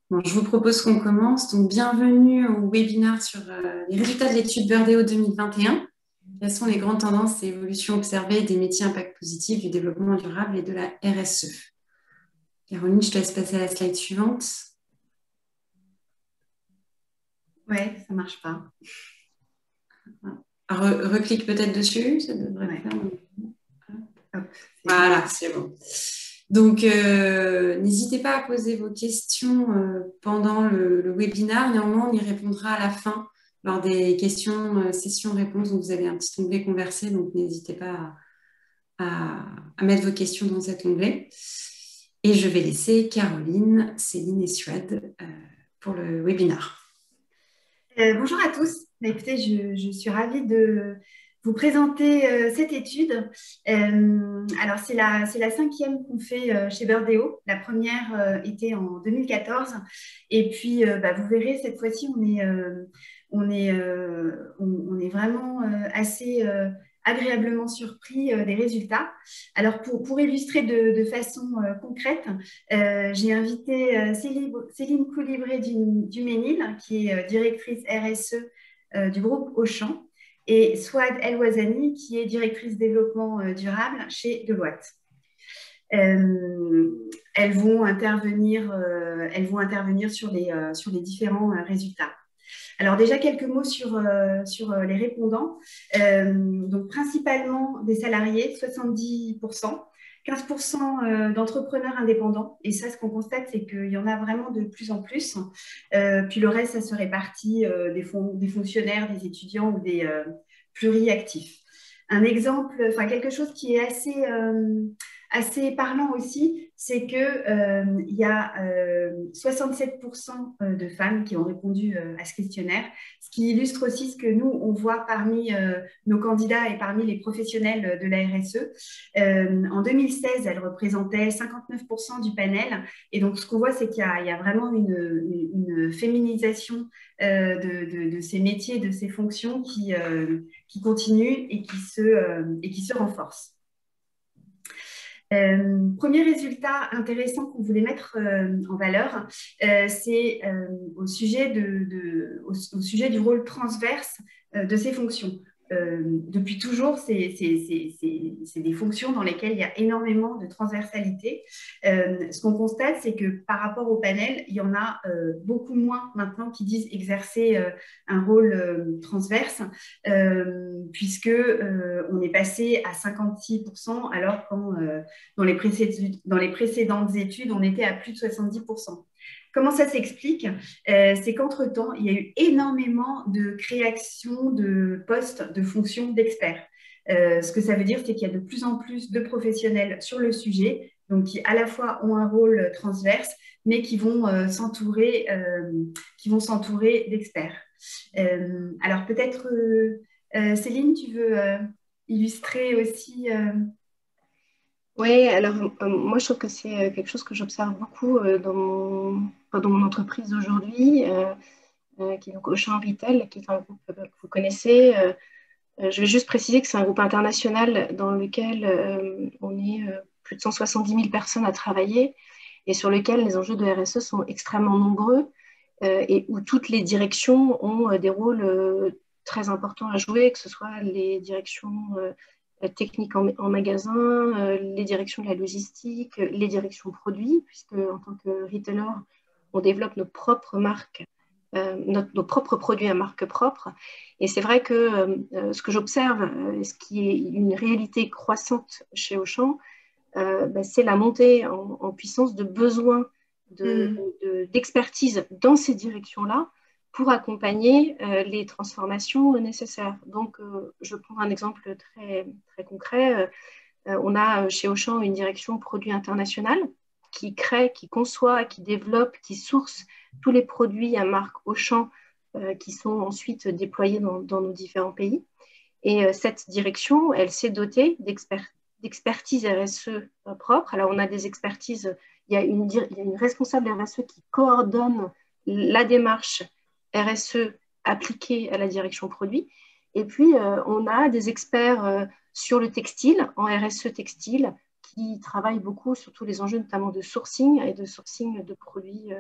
Bon, je vous propose qu'on commence. Donc, bienvenue au webinaire sur les résultats de l'étude Burdeo 2021. Quelles sont les grandes tendances et évolutions observées des métiers impact positif, du développement durable et de la RSE? Caroline, je te laisse passer à la slide suivante. Ouais, ça marche pas. Reclique peut-être dessus, ça devrait Ouais. faire. Hop, Voilà, c'est bon. Donc, n'hésitez pas à poser vos questions pendant le webinaire. Néanmoins, on y répondra à la fin lors des questions sessions-réponses. Donc, vous avez un petit onglet conversé, donc n'hésitez pas à mettre vos questions dans cet onglet. Et je vais laisser Caroline, Céline et Suad pour le webinaire. bonjour à tous. Écoutez, je suis ravie de vous présenter cette étude. Alors, c'est la cinquième qu'on fait chez Burdeo. La première était en 2014. Et puis, vous verrez, cette fois-ci, on est vraiment assez agréablement surpris des résultats. Alors, pour illustrer de façon concrète, j'ai invité Céline Coulibré du Ménil, qui est directrice RSE du groupe Auchan, et Swad El Wazani, qui est directrice développement durable chez Deloitte. Elles vont intervenir sur les différents résultats. Alors déjà quelques mots sur les répondants. Donc principalement des salariés, 70%, 15% d'entrepreneurs indépendants. Et ça, ce qu'on constate, c'est qu'il y en a vraiment de plus en plus. Puis le reste, ça se répartit des fonctionnaires, des étudiants ou des pluriactifs. Un exemple, enfin quelque chose qui est assez parlant aussi, c'est que il y a 67% de femmes qui ont répondu à ce questionnaire, ce qui illustre aussi ce que nous, on voit parmi nos candidats et parmi les professionnels de la RSE. En 2016, elles représentaient 59% du panel. Et donc, ce qu'on voit, c'est qu'il y a vraiment une féminisation de ces métiers, de ces fonctions qui continue et qui se renforce. Premier résultat intéressant qu'on voulait mettre en valeur, c'est au sujet du rôle transverse de ces fonctions. Depuis toujours, c'est des fonctions dans lesquelles il y a énormément de transversalité. Ce qu'on constate, c'est que par rapport au panel, il y en a beaucoup moins maintenant qui disent exercer un rôle transverse, puisque on est passé à 56%, alors quand dans les précédentes études, on était à plus de 70%. Comment ça s'explique? C'est qu'entre-temps, il y a eu énormément de création de postes, de fonctions d'experts. Ce que ça veut dire, c'est qu'il y a de plus en plus de professionnels sur le sujet, donc qui à la fois ont un rôle transverse, mais qui vont s'entourer d'experts. Alors peut-être, Céline, tu veux illustrer aussi Oui, alors moi je trouve que c'est quelque chose que j'observe beaucoup dans mon entreprise aujourd'hui, qui est donc Auchan Retail, qui est un groupe que vous connaissez. Je vais juste préciser que c'est un groupe international dans lequel on est plus de 170 000 personnes à travailler et sur lequel les enjeux de RSE sont extrêmement nombreux et où toutes les directions ont des rôles très importants à jouer, que ce soit les directions techniques en magasin, les directions de la logistique, les directions produits, puisque en tant que retailer, on développe nos propres marques, nos propres produits à marque propre. Et c'est vrai que ce que j'observe, ce qui est une réalité croissante chez Auchan, c'est la montée en puissance de besoins d'expertise dans ces directions-là pour accompagner les transformations nécessaires. Donc, je prends un exemple très, très concret. On a chez Auchan une direction produit international qui crée, qui conçoit, qui développe, qui source tous les produits à marque Auchan qui sont ensuite déployés dans nos différents pays. Et cette direction, elle s'est dotée d'expertise RSE propre. Alors, on a des expertises, il y a une responsable RSE qui coordonne la démarche RSE appliquée à la direction produit. Et puis, on a des experts sur le textile, en RSE textile, qui travaillent beaucoup sur tous les enjeux, notamment de sourcing et de sourcing de produits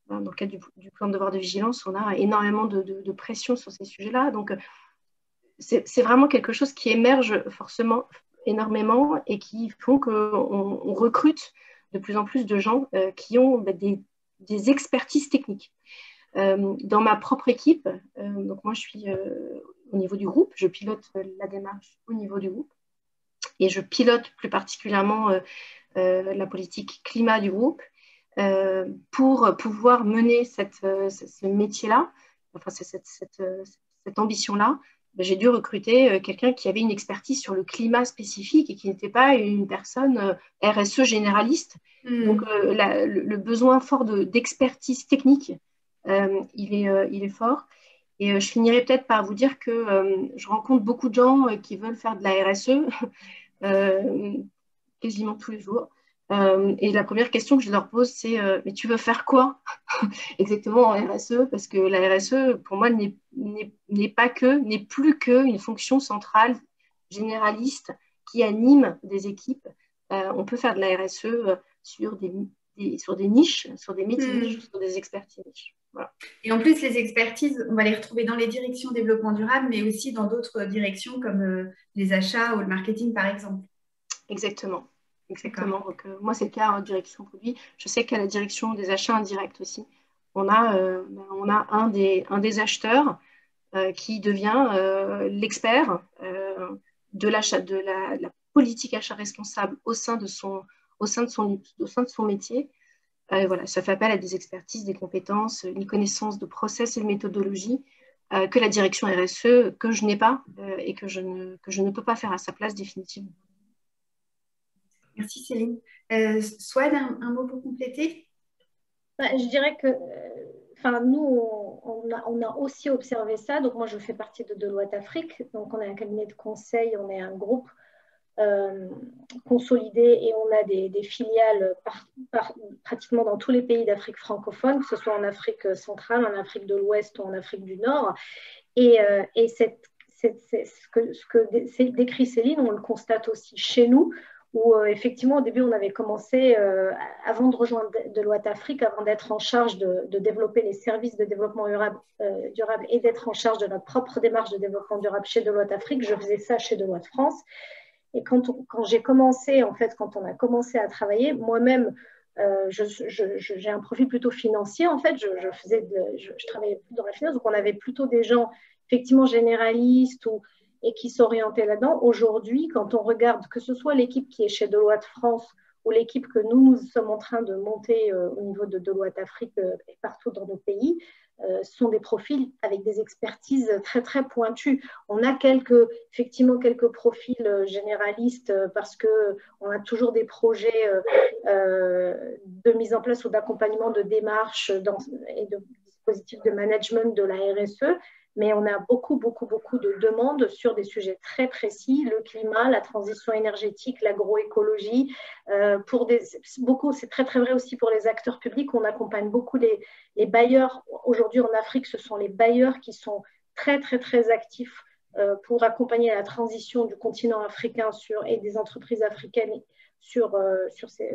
dans le cadre du plan de devoir de vigilance, on a énormément de pression sur ces sujets-là. Donc, c'est vraiment quelque chose qui émerge forcément énormément et qui font qu'on recrute de plus en plus de gens qui ont des expertises techniques. Dans ma propre équipe, donc moi je suis au niveau du groupe, je pilote la démarche au niveau du groupe et je pilote plus particulièrement la politique climat du groupe pour pouvoir mener ce métier-là, enfin cette ambition-là. J'ai dû recruter quelqu'un qui avait une expertise sur le climat spécifique et qui n'était pas une personne RSE généraliste. Donc, le besoin fort d'expertise technique, il est fort. Et je finirai peut-être par vous dire que je rencontre beaucoup de gens qui veulent faire de la RSE quasiment tous les jours. Et la première question que je leur pose, c'est mais tu veux faire quoi exactement en RSE? Parce que la RSE, pour moi, n'est plus qu'une fonction centrale, généraliste, qui anime des équipes. On peut faire de la RSE sur des niches, sur des métiers niches, sur des expertises niches. Voilà. Et en plus, les expertises, on va les retrouver dans les directions développement durable, mais aussi dans d'autres directions comme les achats ou le marketing, par exemple. Exactement. Donc, moi, c'est le cas en direction produit. Je sais qu'à la direction des achats indirects aussi, on a un des acheteurs qui devient l'expert de la politique achat responsable au sein de son métier. Voilà, ça fait appel à des expertises, des compétences, une connaissance de process et de méthodologie que la direction RSE, que je n'ai pas et que je ne peux pas faire à sa place définitivement. Merci Céline. Souad, un mot pour compléter? Je dirais que nous, on a aussi observé ça. Donc moi, je fais partie de Deloitte Afrique. Donc on est un cabinet de conseil, on est un groupe consolidé et on a des filiales pratiquement dans tous les pays d'Afrique francophone, que ce soit en Afrique centrale, en Afrique de l'Ouest ou en Afrique du Nord. Et ce que décrit Céline, on le constate aussi chez nous, où effectivement au début on avait commencé, avant de rejoindre Deloitte Afrique, avant d'être en charge de développer les services de développement durable et d'être en charge de notre propre démarche de développement durable chez Deloitte Afrique, je faisais ça chez Deloitte France. Et quand j'ai commencé, en fait, quand on a commencé à travailler, moi-même, j'ai un profil plutôt financier. En fait, je travaillais dans la finance, donc on avait plutôt des gens effectivement généralistes et qui s'orientaient là-dedans. Aujourd'hui, quand on regarde, que ce soit l'équipe qui est chez Deloitte France ou l'équipe que nous sommes en train de monter au niveau de Deloitte Afrique et partout dans nos pays, sont des profils avec des expertises très, très pointues. On a effectivement quelques profils généralistes parce qu'on a toujours des projets de mise en place ou d'accompagnement de démarches et de dispositifs de management de la RSE, mais on a beaucoup de demandes sur des sujets très précis, le climat, la transition énergétique, l'agroécologie. C'est très, très vrai aussi pour les acteurs publics. On accompagne beaucoup les bailleurs. Aujourd'hui, en Afrique, ce sont les bailleurs qui sont très, très, très actifs pour accompagner la transition du continent africain et des entreprises africaines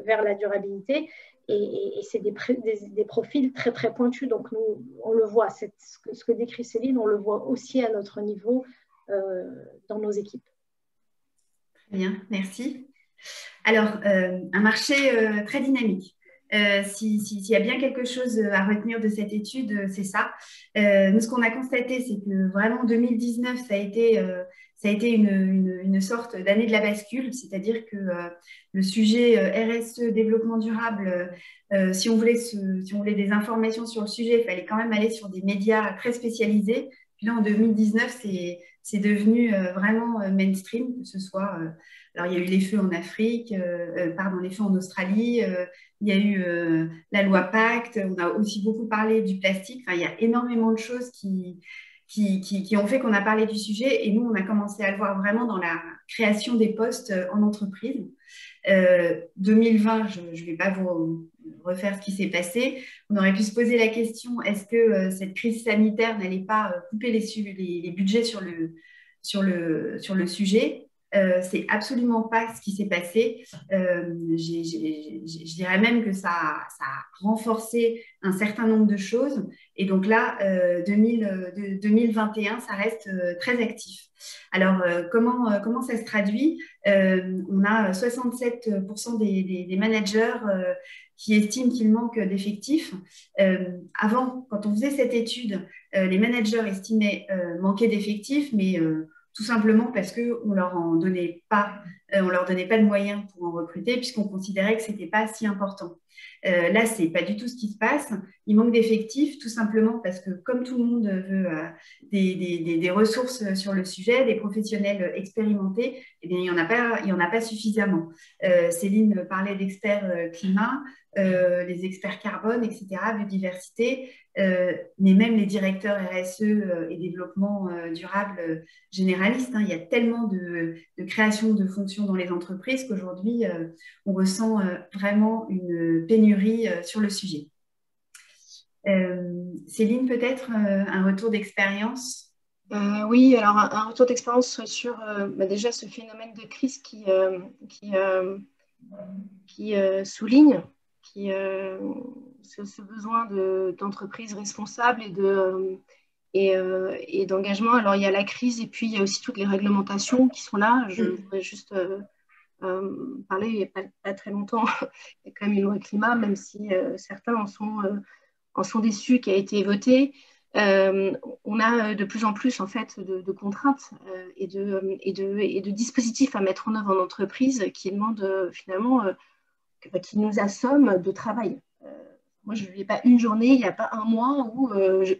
vers la durabilité. Et c'est des profils très, très pointus. Donc, nous, on le voit. Ce que décrit Céline, on le voit aussi à notre niveau dans nos équipes. Très bien, merci. Alors, un marché très dynamique. S'il y a bien quelque chose à retenir de cette étude, c'est ça. Nous, ce qu'on a constaté, c'est que vraiment 2019, ça a été une sorte d'année de la bascule, c'est-à-dire que le sujet RSE, développement durable, si on voulait des informations sur le sujet, il fallait quand même aller sur des médias très spécialisés. Puis là, en 2019, c'est devenu vraiment mainstream, que ce soit... alors, il y a eu les feux en Afrique, les feux en Australie, il y a eu la loi Pacte, on a aussi beaucoup parlé du plastique. Enfin, il y a énormément de choses qui ont fait qu'on a parlé du sujet et nous, on a commencé à le voir vraiment dans la création des postes en entreprise. 2020, je ne vais pas vous refaire ce qui s'est passé. On aurait pu se poser la question, est-ce que cette crise sanitaire n'allait pas couper les budgets sur le sujet? C'est absolument pas ce qui s'est passé. Je dirais même que ça a renforcé un certain nombre de choses. Et donc là, 2021, ça reste très actif. Alors, comment ça se traduit? On a 67% des managers qui estiment qu'il manque d'effectifs. Avant, quand on faisait cette étude, les managers estimaient manquer d'effectifs, mais tout simplement parce qu'on ne leur en donnait pas, on leur donnait pas de moyens pour en recruter, puisqu'on considérait que ce n'était pas si important. Là, ce n'est pas du tout ce qui se passe. Il manque d'effectifs, tout simplement parce que comme tout le monde veut des ressources sur le sujet, des professionnels expérimentés, eh bien, il y en a pas suffisamment. Céline parlait d'experts climat, les experts carbone, etc., biodiversité, mais même les directeurs RSE et développement durable généralistes. Il y a tellement de création de fonctions dans les entreprises qu'aujourd'hui, on ressent vraiment une pénurie sur le sujet. Céline, peut-être un retour d'expérience? Oui, alors un retour d'expérience sur déjà ce phénomène de crise qui souligne ce besoin d'entreprises responsables et d'engagement. Alors, il y a la crise et puis il y a aussi toutes les réglementations qui sont là. Je voudrais juste parler, il n'y a pas très longtemps, il y a quand même une loi climat, même si certains en sont déçus, qui a été votée. On a de plus en plus en fait de contraintes et de dispositifs à mettre en œuvre en entreprise qui demandent finalement qui nous assomment de travail. Moi, je n'ai pas une journée, il n'y a pas un mois où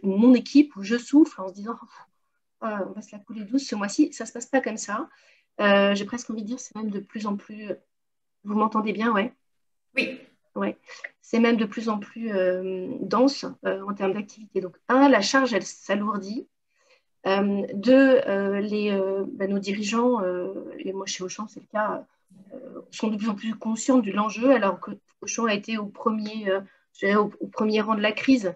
mon équipe, où je souffle en se disant on va se la couler douce ce mois-ci. Ça ne se passe pas comme ça. J'ai presque envie de dire, c'est même de plus en plus. Vous m'entendez bien, ouais? Oui. Ouais. C'est même de plus en plus dense en termes d'activité. Donc, la charge, elle s'alourdit. Deux, nos dirigeants, et moi chez Auchan, c'est le cas, sont de plus en plus conscients de l'enjeu, alors que Auchan a été au premier rang de la crise,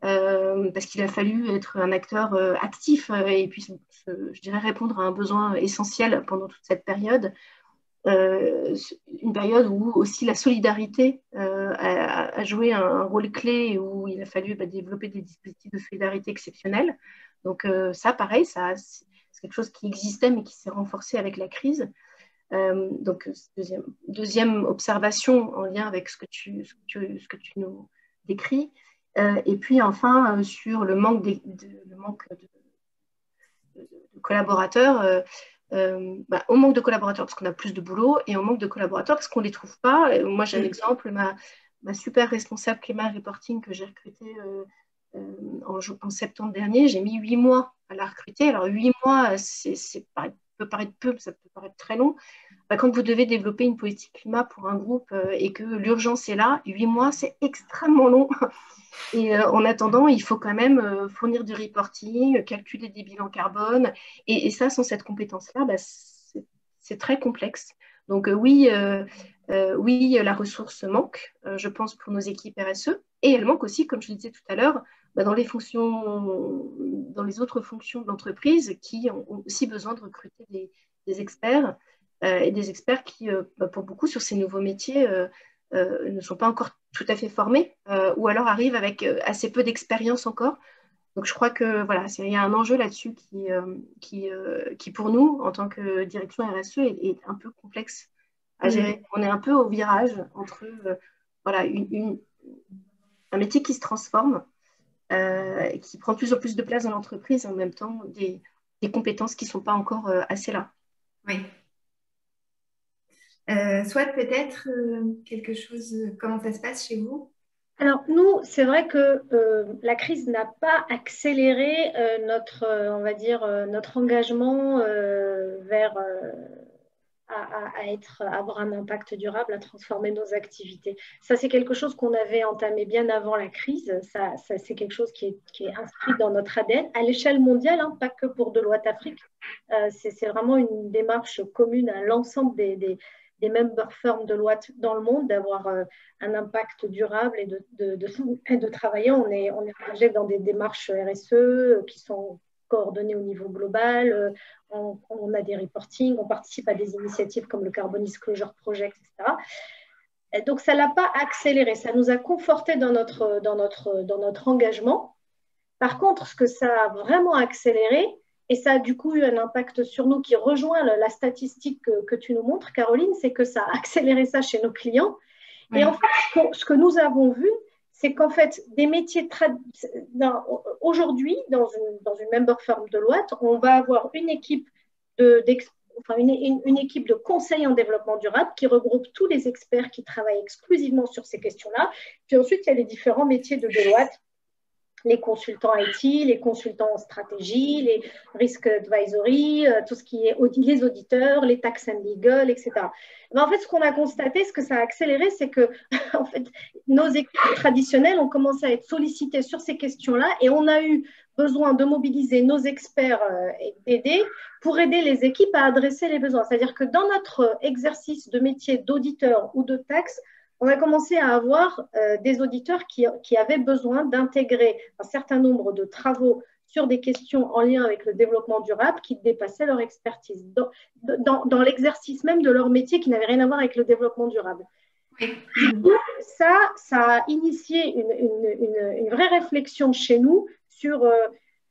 parce qu'il a fallu être un acteur actif et puis, je dirais, répondre à un besoin essentiel pendant toute cette période. Une période où aussi la solidarité a joué un rôle clé, où il a fallu développer des dispositifs de solidarité exceptionnels. Donc ça, pareil, c'est quelque chose qui existait mais qui s'est renforcé avec la crise. Donc deuxième observation en lien avec ce que tu nous décris. Et puis enfin sur le manque de collaborateurs. On manque de collaborateurs parce qu'on a plus de boulot, et on manque de collaborateurs parce qu'on ne les trouve pas. Moi, j'ai un exemple, ma super responsable climat reporting que j'ai recrutée en septembre dernier, j'ai mis 8 mois à la recruter. Alors 8 mois, ça peut paraître peu, ça peut paraître très long. Quand vous devez développer une politique climat pour un groupe et que l'urgence est là, 8 mois, c'est extrêmement long. Et en attendant, il faut quand même fournir du reporting, calculer des bilans carbone. Et ça, sans cette compétence-là, c'est très complexe. Donc oui, la ressource manque, je pense, pour nos équipes RSE. Et elle manque aussi, comme je le disais tout à l'heure, dans les autres fonctions de l'entreprise qui ont aussi besoin de recruter des experts et des experts qui, pour beaucoup, sur ces nouveaux métiers, ne sont pas encore tout à fait formés ou alors arrivent avec assez peu d'expérience encore. Donc, je crois que voilà, il y a un enjeu là-dessus qui, pour nous, en tant que direction RSE, est un peu complexe à gérer. On est un peu au virage entre un métier qui se transforme, qui prend de plus en plus de place dans l'entreprise, et en même temps des compétences qui ne sont pas encore assez là. Oui. Soit peut-être quelque chose, comment ça se passe chez vous? Alors, nous, c'est vrai que la crise n'a pas accéléré notre engagement vers avoir un impact durable, à transformer nos activités. Ça, c'est quelque chose qu'on avait entamé bien avant la crise. Ça, c'est quelque chose qui est inscrit dans notre ADN à l'échelle mondiale, pas que pour Deloitte Afrique. C'est vraiment une démarche commune à l'ensemble des member firms de Deloitte dans le monde, d'avoir un impact durable et de travailler. On est engagé dans des démarches RSE qui sont coordonné au niveau global, on a des reportings, on participe à des initiatives comme le Carbon Disclosure Project, etc. Et donc, ça ne l'a pas accéléré, ça nous a conforté dans notre engagement. Par contre, ce que ça a vraiment accéléré, et ça a du coup eu un impact sur nous qui rejoint la statistique que tu nous montres, Caroline, c'est que ça a accéléré ça chez nos clients. Oui. Et en fait, ce que nous avons vu, c'est qu'en fait, des métiers aujourd'hui, dans une member firm de Deloitte, on va avoir une équipe une équipe de conseil en développement durable qui regroupe tous les experts qui travaillent exclusivement sur ces questions-là. Puis ensuite, il y a les différents métiers de Deloitte, les consultants IT, les consultants en stratégie, les risk advisory, tout ce qui est les auditeurs, les tax and legal, etc. Mais en fait, ce qu'on a constaté, ce que ça a accéléré, c'est que en fait, nos équipes traditionnelles ont commencé à être sollicitées sur ces questions-là et on a eu besoin de mobiliser nos experts et d'aider pour aider les équipes à adresser les besoins. C'est-à-dire que dans notre exercice de métier d'auditeur ou de taxe, on a commencé à avoir des auditeurs qui avaient besoin d'intégrer un certain nombre de travaux sur des questions en lien avec le développement durable qui dépassaient leur expertise, dans l'exercice même de leur métier qui n'avait rien à voir avec le développement durable. Du coup, ça a initié une vraie réflexion chez nous sur...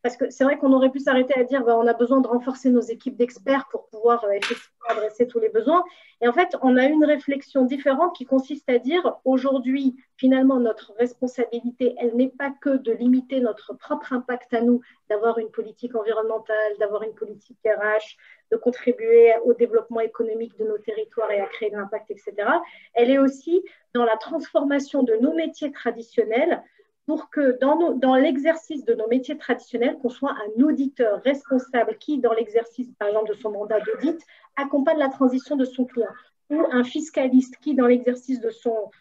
parce que c'est vrai qu'on aurait pu s'arrêter à dire on a besoin de renforcer nos équipes d'experts pour pouvoir effectivement adresser tous les besoins. Et en fait, on a une réflexion différente qui consiste à dire aujourd'hui, finalement, notre responsabilité, elle n'est pas que de limiter notre propre impact à nous, d'avoir une politique environnementale, d'avoir une politique RH, de contribuer au développement économique de nos territoires et à créer de l'impact, etc. Elle est aussi dans la transformation de nos métiers traditionnels pour que dans l'exercice de nos métiers traditionnels, qu'on soit un auditeur responsable qui, dans l'exercice, par exemple, de son mandat d'audit, accompagne la transition de son client, ou un fiscaliste qui, dans l'exercice de son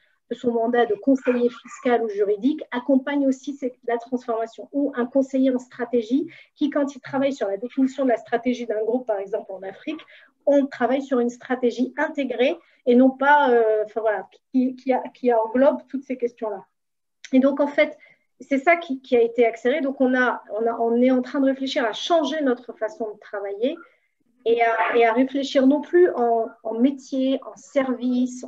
mandat de conseiller fiscal ou juridique, accompagne aussi la transformation, ou un conseiller en stratégie qui, quand il travaille sur la définition de la stratégie d'un groupe, par exemple en Afrique, on travaille sur une stratégie intégrée et non pas qui englobe toutes ces questions-là. Et donc, en fait, c'est ça qui a été accéléré. Donc, on est en train de réfléchir à changer notre façon de travailler et à réfléchir non plus en métier, en service,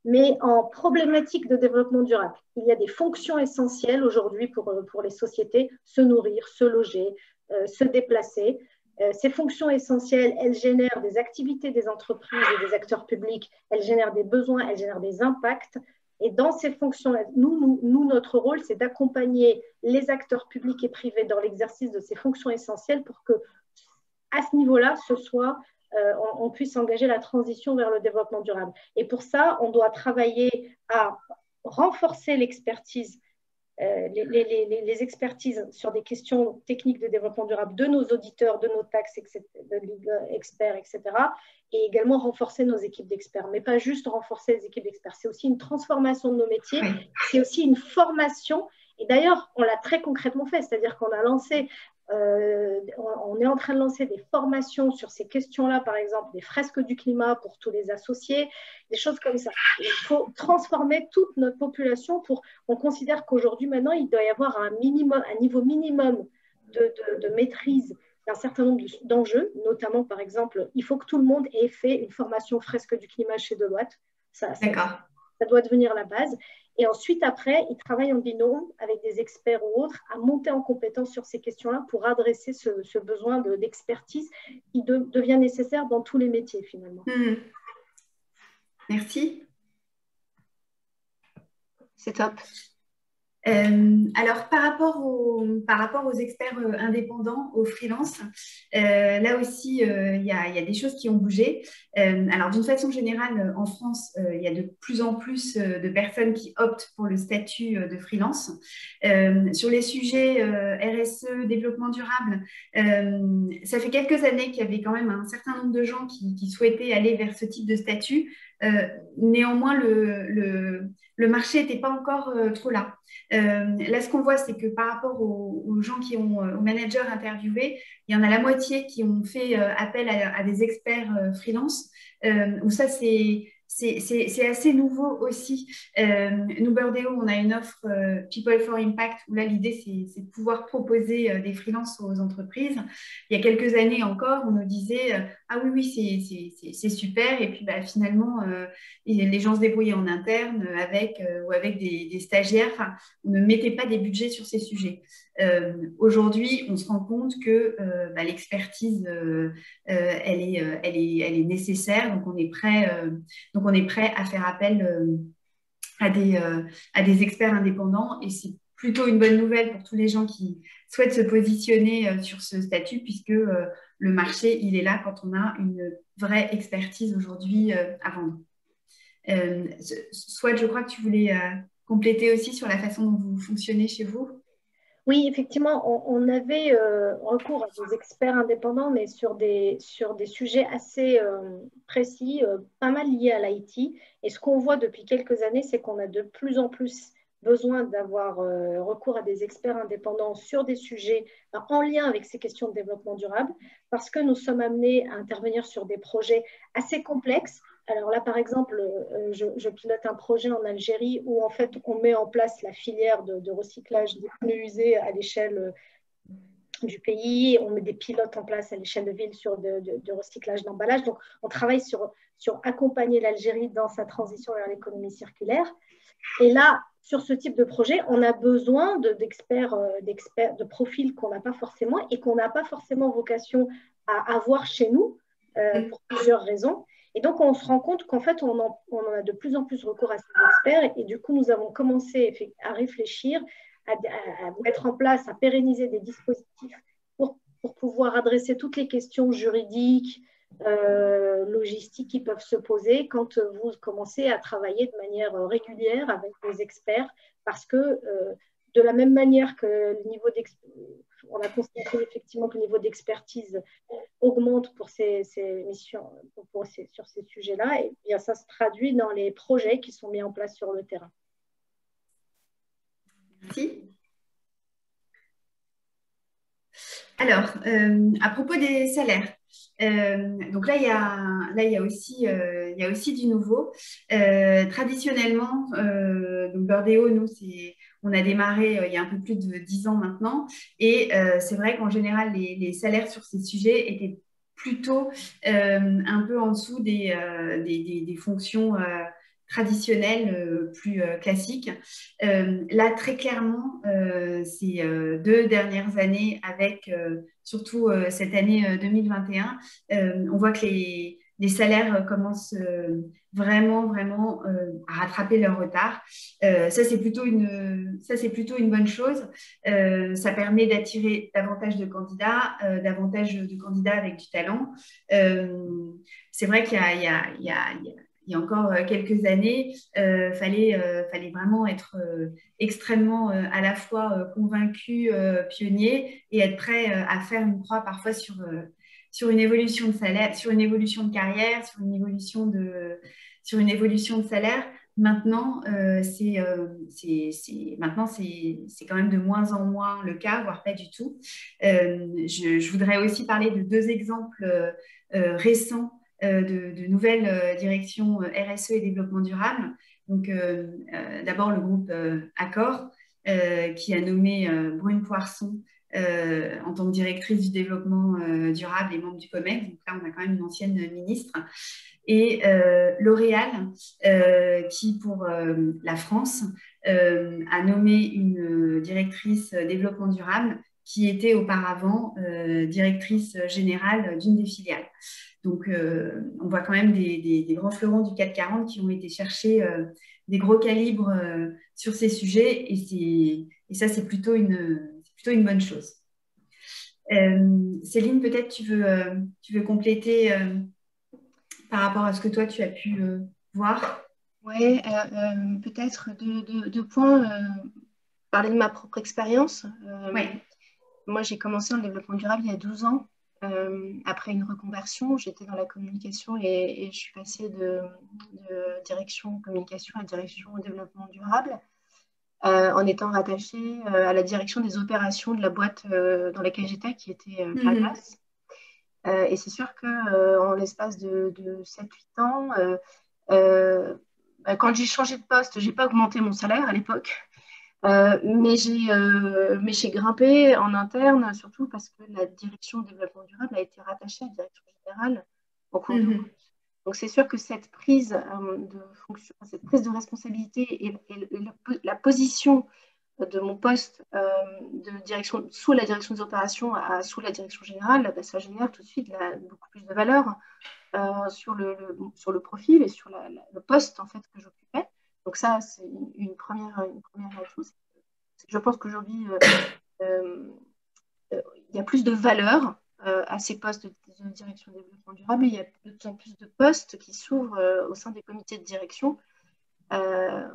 mais en problématique de développement durable. Il y a des fonctions essentielles aujourd'hui pour les sociétés, se nourrir, se loger, se déplacer. Ces fonctions essentielles, elles génèrent des activités des entreprises et des acteurs publics, elles génèrent des besoins, elles génèrent des impacts. Et dans ces fonctions-là, nous, notre rôle, c'est d'accompagner les acteurs publics et privés dans l'exercice de ces fonctions essentielles pour que, à ce niveau-là, on puisse engager la transition vers le développement durable. Et pour ça, on doit travailler à renforcer l'expertise, les expertises sur des questions techniques de développement durable de nos auditeurs, de nos taxes, experts, etc. Et également renforcer nos équipes d'experts. Mais pas juste renforcer les équipes d'experts, c'est aussi une transformation de nos métiers, c'est aussi une formation. Et d'ailleurs, on l'a très concrètement fait, c'est-à-dire qu'on a lancé, on est en train de lancer des formations sur ces questions-là, par exemple, des fresques du climat pour tous les associés, des choses comme ça. Il faut transformer toute notre population on considère qu'aujourd'hui, maintenant, il doit y avoir un niveau minimum de maîtrise d'un certain nombre d'enjeux, notamment, par exemple, il faut que tout le monde ait fait une formation fresque du climat chez Deloitte. Ça doit devenir la base. Et ensuite, après, ils travaillent en binôme avec des experts ou autres à monter en compétence sur ces questions-là pour adresser ce besoin d'expertise qui devient nécessaire dans tous les métiers, finalement. Merci. C'est top. Alors, par rapport aux experts indépendants, aux freelances, là aussi, il y a des choses qui ont bougé. Alors, d'une façon générale, en France, il y a de plus en plus de personnes qui optent pour le statut de freelance. Sur les sujets RSE, développement durable, ça fait quelques années qu'il y avait quand même un certain nombre de gens qui souhaitaient aller vers ce type de statut. Néanmoins, le marché n'était pas encore trop là. Là, ce qu'on voit, c'est que par rapport aux gens aux managers interviewés, il y en a la moitié qui ont fait appel à des experts freelance, où ça, c'est c'est assez nouveau aussi. Nous, Burdeo, on a une offre People for Impact où là, l'idée, c'est de pouvoir proposer des freelances aux entreprises. Il y a quelques années encore, on nous disait ah oui, oui, c'est super. Et puis, bah, finalement, les gens se débrouillaient en interne ou avec des stagiaires. Enfin, on ne mettait pas des budgets sur ces sujets. Aujourd'hui, on se rend compte que bah, l'expertise, elle est nécessaire. Donc, on est prêt à faire appel à des experts indépendants et c'est plutôt une bonne nouvelle pour tous les gens qui souhaitent se positionner sur ce statut puisque le marché, il est là quand on a une vraie expertise aujourd'hui à vendre. Soit je crois que tu voulais compléter aussi sur la façon dont vous fonctionnez chez vous. Oui, effectivement, on avait recours à des experts indépendants, mais sur des sujets assez précis, pas mal liés à l'IT. Et ce qu'on voit depuis quelques années, c'est qu'on a de plus en plus besoin d'avoir recours à des experts indépendants sur des sujets en lien avec ces questions de développement durable, parce que nous sommes amenés à intervenir sur des projets assez complexes. Alors là, par exemple, je pilote un projet en Algérie où en fait on met en place la filière de recyclage des pneus usés à l'échelle du pays. On met des pilotes en place à l'échelle de ville sur de recyclage d'emballage. Donc, on travaille sur accompagner l'Algérie dans sa transition vers l'économie circulaire. Et là, sur ce type de projet, on a besoin d'experts, de profils qu'on n'a pas forcément et qu'on n'a pas forcément vocation à avoir chez nous pour plusieurs raisons. Et donc, on se rend compte qu'en fait, on en a de plus en plus recours à ces experts. Et du coup, nous avons commencé à réfléchir, à mettre en place, à pérenniser des dispositifs pour pouvoir adresser toutes les questions juridiques, logistiques qui peuvent se poser quand vous commencez à travailler de manière régulière avec des experts. Parce que de la même manière que le niveau on a constaté effectivement que le niveau d'expertise augmente pour ces missions, sur ces sujets-là, et bien ça se traduit dans les projets qui sont mis en place sur le terrain. Merci. Alors, à propos des salaires, donc là, il y a aussi du nouveau. Traditionnellement, donc Burdeo, nous, on a démarré il y a un peu plus de 10 ans maintenant. Et c'est vrai qu'en général, les salaires sur ces sujets étaient plutôt un peu en dessous des fonctions traditionnelles plus classiques. Là, très clairement, ces 2 dernières années, avec surtout cette année 2021, on voit que les salaires commencent vraiment, vraiment à rattraper leur retard. Ça, c'est plutôt une bonne chose. Ça permet d'attirer davantage de candidats avec du talent. C'est vrai qu'il y a encore quelques années, fallait vraiment être extrêmement à la fois convaincu, pionnier et être prêt à faire une croix parfois sur une évolution de salaire, sur une évolution de carrière, sur une évolution de salaire. Maintenant, c'est quand même de moins en moins le cas, voire pas du tout. Je voudrais aussi parler de 2 exemples récents de nouvelles directions RSE et développement durable. Donc, d'abord, le groupe Accor, qui a nommé Brune Poirson en tant que directrice du développement durable et membre du COMEX. Donc là, on a quand même une ancienne ministre. Et L'Oréal, qui, pour la France, a nommé une directrice développement durable qui était auparavant directrice générale d'une des filiales. Donc, on voit quand même des grands fleurons du CAC 40 qui ont été chercher des gros calibres sur ces sujets. Et ça, c'est plutôt une bonne chose. Céline, peut-être tu veux compléter par rapport à ce que toi, tu as pu voir. Oui, peut-être 2 points. Parler de ma propre expérience. Ouais. Moi, j'ai commencé en développement durable il y a 12 ans. Après une reconversion, j'étais dans la communication et je suis passée de direction communication à direction développement durable en étant rattachée à la direction des opérations de la boîte dans laquelle j'étais, qui était Calmas. Et c'est sûr qu'en l'espace de 7-8 ans, Quand j'ai changé de poste, je n'ai pas augmenté mon salaire à l'époque. Mais j'ai grimpé en interne, surtout parce que la direction du développement durable a été rattachée à la direction générale en cours de route. Donc, c'est sûr que cette prise de fonction, cette prise de responsabilité et la position de mon poste de direction, sous la direction des opérations sous la direction générale, ça génère tout de suite beaucoup plus de valeur sur le profil et sur le poste en fait, que j'occupais. Donc ça, c'est une première atout. Je pense qu'aujourd'hui, il y a plus de valeur à ces postes de direction de développement durable et il y a de plus en plus de postes qui s'ouvrent au sein des comités de direction. La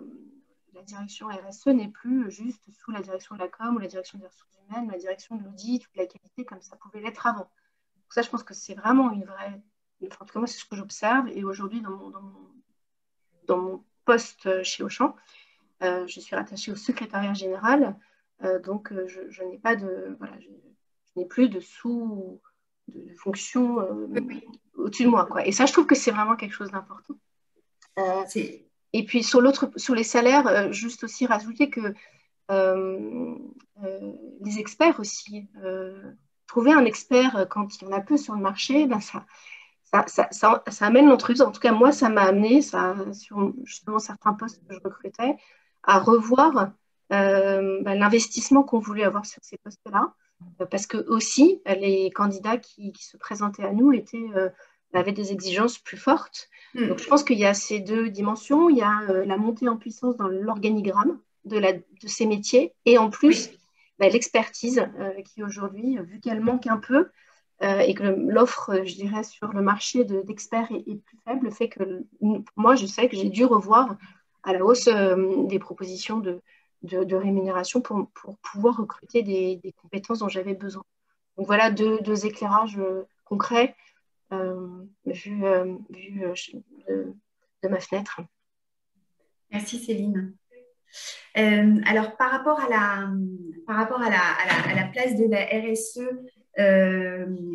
direction RSE n'est plus juste sous la direction de la com ou la direction des ressources humaines, la direction de l'audit ou de la qualité comme ça pouvait l'être avant. Donc ça, je pense que c'est vraiment une vraie... Enfin, en tout cas, moi, c'est ce que j'observe. Et aujourd'hui, dans mon poste chez Auchan, je suis rattachée au secrétariat général. Donc, je n'ai pas de... Voilà, je n'ai plus de fonction au-dessus de moi, quoi. Et ça, je trouve que c'est vraiment quelque chose d'important. Et puis, sur les salaires, juste aussi rajouter que les experts aussi, trouver un expert quand il y en a peu sur le marché, ben ça amène l'entreprise. En tout cas, moi, ça m'a amené, sur justement certains postes que je recrutais, à revoir l'investissement qu'on voulait avoir sur ces postes-là. Parce que aussi, les candidats qui se présentaient à nous avaient des exigences plus fortes. Donc, je pense qu'il y a ces deux dimensions. Il y a la montée en puissance dans l'organigramme de ces métiers et en plus, l'expertise qui aujourd'hui, vu qu'elle manque un peu et que l'offre, je dirais, sur le marché d'experts est plus faible, fait que moi, je sais que j'ai dû revoir à la hausse des propositions de rémunération pour pouvoir recruter des compétences dont j'avais besoin. Donc voilà deux éclairages concrets vus de ma fenêtre. Merci Céline. Alors par rapport à la place de la RSE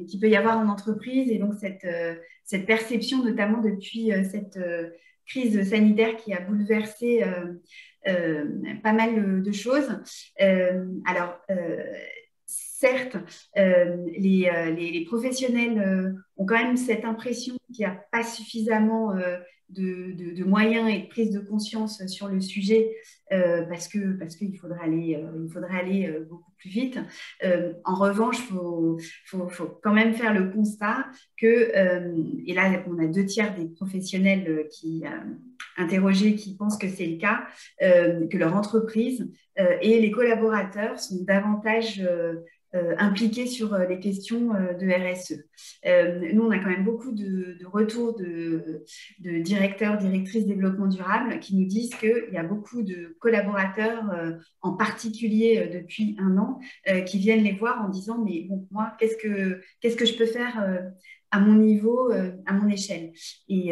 qu'il peut y avoir en entreprise et donc cette perception notamment depuis cette crise sanitaire qui a bouleversé pas mal de choses. Certes, les professionnels ont quand même cette impression qu'il n'y a pas suffisamment de moyens et de prise de conscience sur le sujet parce qu'il faudrait aller beaucoup plus vite. En revanche, faut quand même faire le constat que, et là on a 2/3 des professionnels interrogés qui pensent que c'est le cas, que leur entreprise et les collaborateurs sont davantage impliqués sur les questions de RSE. Nous, on a quand même beaucoup de retours de directeurs, directrices développement durable qui nous disent qu'il y a beaucoup de collaborateurs, en particulier depuis 1 an, qui viennent les voir en disant « mais bon, moi, qu'est-ce que je peux faire à mon niveau, à mon échelle ?» Et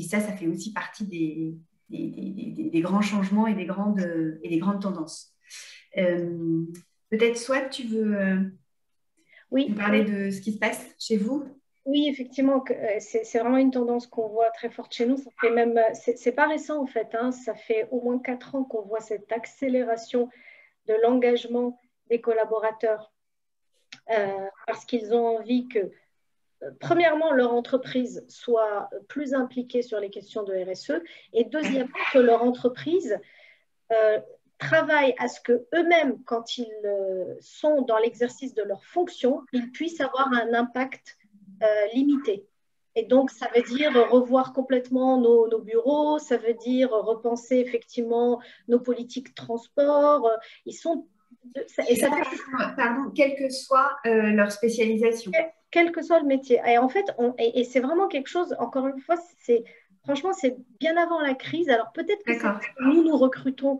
ça fait aussi partie des grands changements et des grandes tendances. Peut-être soit tu veux nous parler de ce qui se passe chez vous? Oui, effectivement, c'est vraiment une tendance qu'on voit très forte chez nous. Ça fait même, c'est pas récent en fait, hein, ça fait au moins 4 ans qu'on voit cette accélération de l'engagement des collaborateurs parce qu'ils ont envie que, premièrement, leur entreprise soit plus impliquée sur les questions de RSE et deuxièmement, que leur entreprise travaillent à ce qu'eux-mêmes, quand ils sont dans l'exercice de leur fonction, ils puissent avoir un impact limité. Et donc, ça veut dire revoir complètement nos bureaux, ça veut dire repenser effectivement nos politiques de transport. Pardon, quelle que soit leur spécialisation. Quel que soit le métier. Et en fait, c'est vraiment quelque chose, encore une fois, franchement, c'est bien avant la crise. Alors peut-être que nous recrutons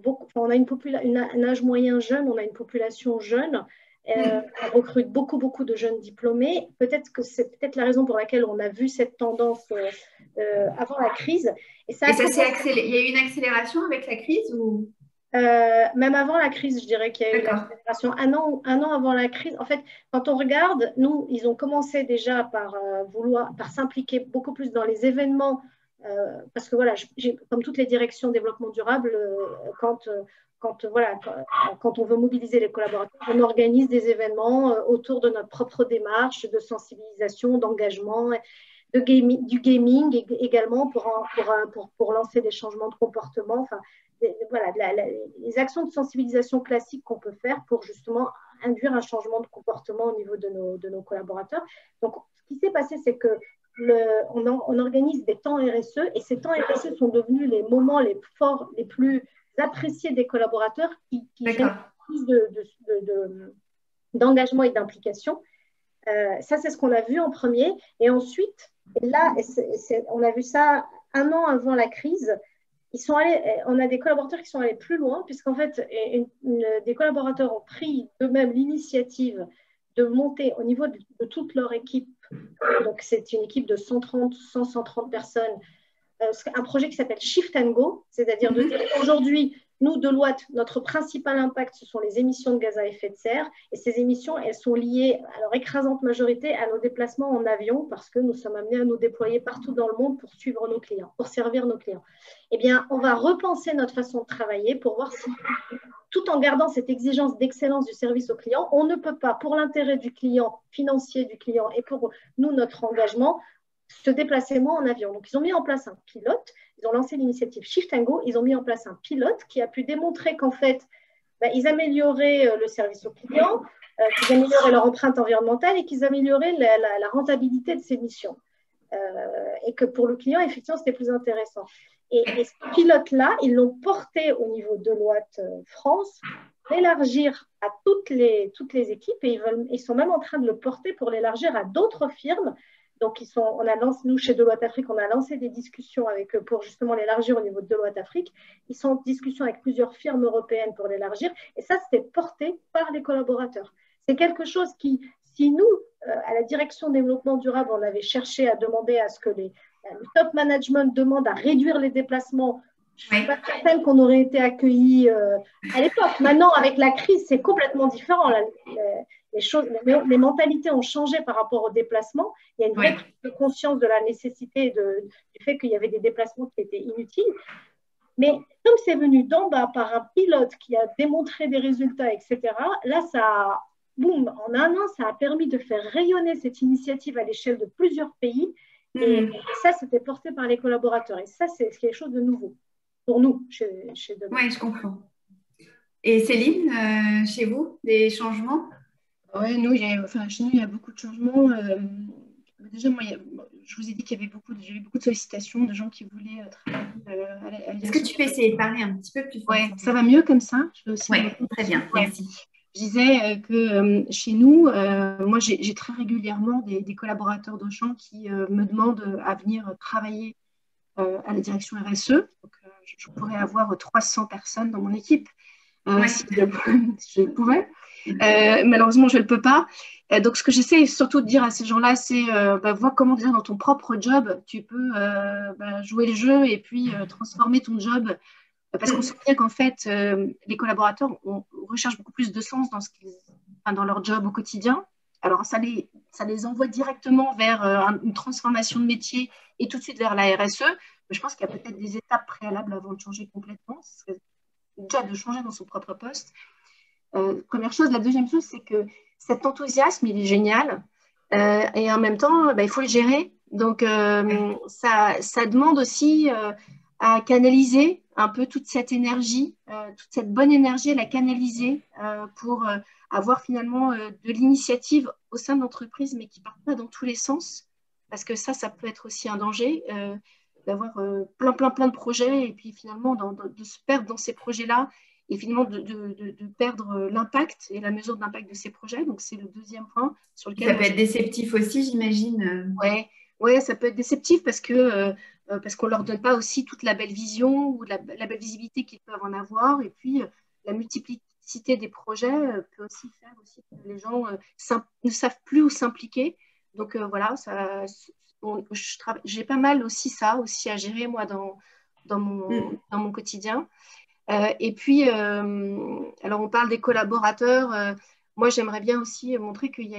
beaucoup, on a un âge moyen jeune, on a une population jeune, on recrute beaucoup de jeunes diplômés. Peut-être que c'est la raison pour laquelle on a vu cette tendance avant la crise. Il y a eu une accélération avec la crise ou... Même avant la crise, je dirais qu'il y a eu l'accélération. Un an avant la crise, en fait, quand on regarde, nous, ils ont commencé déjà par par s'impliquer beaucoup plus dans les événements, parce que voilà, comme toutes les directions développement durable, voilà, quand on veut mobiliser les collaborateurs, on organise des événements autour de notre propre démarche de sensibilisation, d'engagement, du gaming également pour lancer des changements de comportement. Enfin, voilà, les actions de sensibilisation classiques qu'on peut faire pour justement induire un changement de comportement au niveau de nos collaborateurs. Donc, ce qui s'est passé, c'est que on organise des temps RSE et ces temps RSE sont devenus les moments les forts, les plus appréciés des collaborateurs qui génèrent plus d'engagement et d'implication. Ça, c'est ce qu'on a vu en premier. Et ensuite, et là, on a vu ça un an avant la crise. On a des collaborateurs qui sont allés plus loin, puisqu'en fait, des collaborateurs ont pris eux-mêmes l'initiative de monter au niveau de toute leur équipe. Donc, c'est une équipe de 130 personnes. Un projet qui s'appelle Shift and Go, c'est-à-dire de dire aujourd'hui, nous, Deloitte, notre principal impact, ce sont les émissions de gaz à effet de serre. Et ces émissions, elles sont liées, à leur écrasante majorité, à nos déplacements en avion, parce que nous sommes amenés à nous déployer partout dans le monde pour suivre nos clients, pour servir nos clients. Eh bien, on va repenser notre façon de travailler pour voir si, tout en gardant cette exigence d'excellence du service au client, on ne peut pas, pour l'intérêt du client, financier du client, et pour nous, notre engagement, se déplacer moins en avion. Donc, ils ont mis en place un pilote. Ils ont lancé l'initiative Shift and Go. Ils ont mis en place un pilote qui a pu démontrer qu'en fait, ils amélioraient le service aux clients, qu'ils amélioraient leur empreinte environnementale et qu'ils amélioraient la rentabilité de ces missions. Et que pour le client, effectivement, c'était plus intéressant. Et ce pilote-là, ils l'ont porté au niveau de Deloitte France, l'élargir à toutes les équipes et ils sont même en train de le porter pour l'élargir à d'autres firmes. Donc, nous, chez Deloitte Afrique, on a lancé des discussions avec eux pour justement l'élargir au niveau de Deloitte Afrique. Ils sont en discussion avec plusieurs firmes européennes pour l'élargir. Et ça, c'était porté par les collaborateurs. C'est quelque chose qui, si nous, à la direction développement durable, on avait cherché à demander à ce que le top management demande à réduire les déplacements, je ne suis pas certaine qu'on aurait été accueillis à l'époque. Maintenant, avec la crise, c'est complètement différent. Les mentalités ont changé par rapport aux déplacements. Il y a une vraie prise de conscience de la nécessité du fait qu'il y avait des déplacements qui étaient inutiles. Mais comme c'est venu d'en bas par un pilote qui a démontré des résultats, etc., là, boum, en un an, ça a permis de faire rayonner cette initiative à l'échelle de plusieurs pays. Et ça, c'était porté par les collaborateurs. Et ça, c'est quelque chose de nouveau pour nous, chez Deloitte. Oui, je comprends. Et Céline, chez vous, des changements? Oui, chez nous, il y a beaucoup de changements. Déjà, moi, je vous ai dit qu'il y avait j'ai eu beaucoup de sollicitations de gens qui voulaient travailler à Est-ce que tu peux essayer de parler un petit peu plus fort? Oui, ça va mieux comme ça. Oui, très bien, merci. Je disais que chez nous, moi, j'ai très régulièrement des collaborateurs d'Auchan qui me demandent à venir travailler à la direction RSE. Donc, je pourrais avoir 300 personnes dans mon équipe si je le pouvais. Malheureusement, je ne le peux pas. Donc, ce que j'essaie surtout de dire à ces gens-là, c'est vois comment déjà dans ton propre job, tu peux jouer le jeu et puis transformer ton job. Parce qu'on sait bien qu'en fait, les collaborateurs recherchent beaucoup plus de sens dans leur job au quotidien. Alors, ça les envoie directement vers une transformation de métier et tout de suite vers la RSE. Mais je pense qu'il y a peut-être des étapes préalables avant de changer complètement. Ce serait déjà de changer dans son propre poste. Première chose. La deuxième chose, c'est que cet enthousiasme, il est génial. Et en même temps, il faut le gérer. Donc, ça demande aussi à canaliser un peu toute cette énergie, toute cette bonne énergie, à la canaliser pour avoir finalement de l'initiative au sein de l'entreprise, mais qui ne part pas dans tous les sens. Parce que ça peut être aussi un danger d'avoir plein de projets et puis finalement de se perdre dans ces projets-là et finalement de perdre l'impact et la mesure de l'impact de ces projets. Donc, c'est le deuxième point sur lequel… Ça peut être déceptif aussi, j'imagine. Oui, ça peut être déceptif parce qu'on ne leur donne pas aussi toute la belle vision ou la belle visibilité qu'ils peuvent en avoir. Et puis, la multiplicité des projets peut aussi faire aussi que les gens ne savent plus où s'impliquer. Donc, voilà, j'ai pas mal aussi ça aussi à gérer, moi, dans mon quotidien. Et puis, alors on parle des collaborateurs. Moi, j'aimerais bien aussi montrer qu'il y a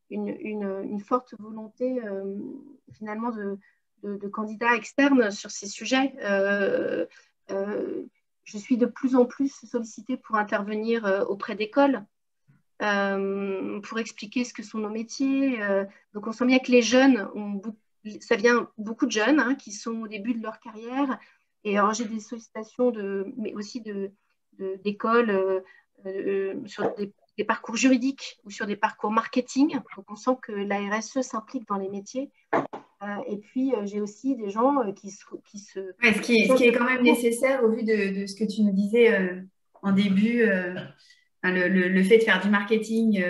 une forte volonté finalement de candidats externes sur ces sujets. Je suis de plus en plus sollicitée pour intervenir auprès d'écoles, pour expliquer ce que sont nos métiers. Donc, on sent bien que les jeunes, ça vient beaucoup de jeunes qui sont au début de leur carrière. Et alors, j'ai des sollicitations, mais aussi d'écoles sur des parcours juridiques ou sur des parcours marketing. Donc, on sent que la RSE s'implique dans les métiers. Et puis, j'ai aussi des gens qui se... Ouais, ce qui est quand même nécessaire au vu de ce que tu nous disais en début, le fait de faire du marketing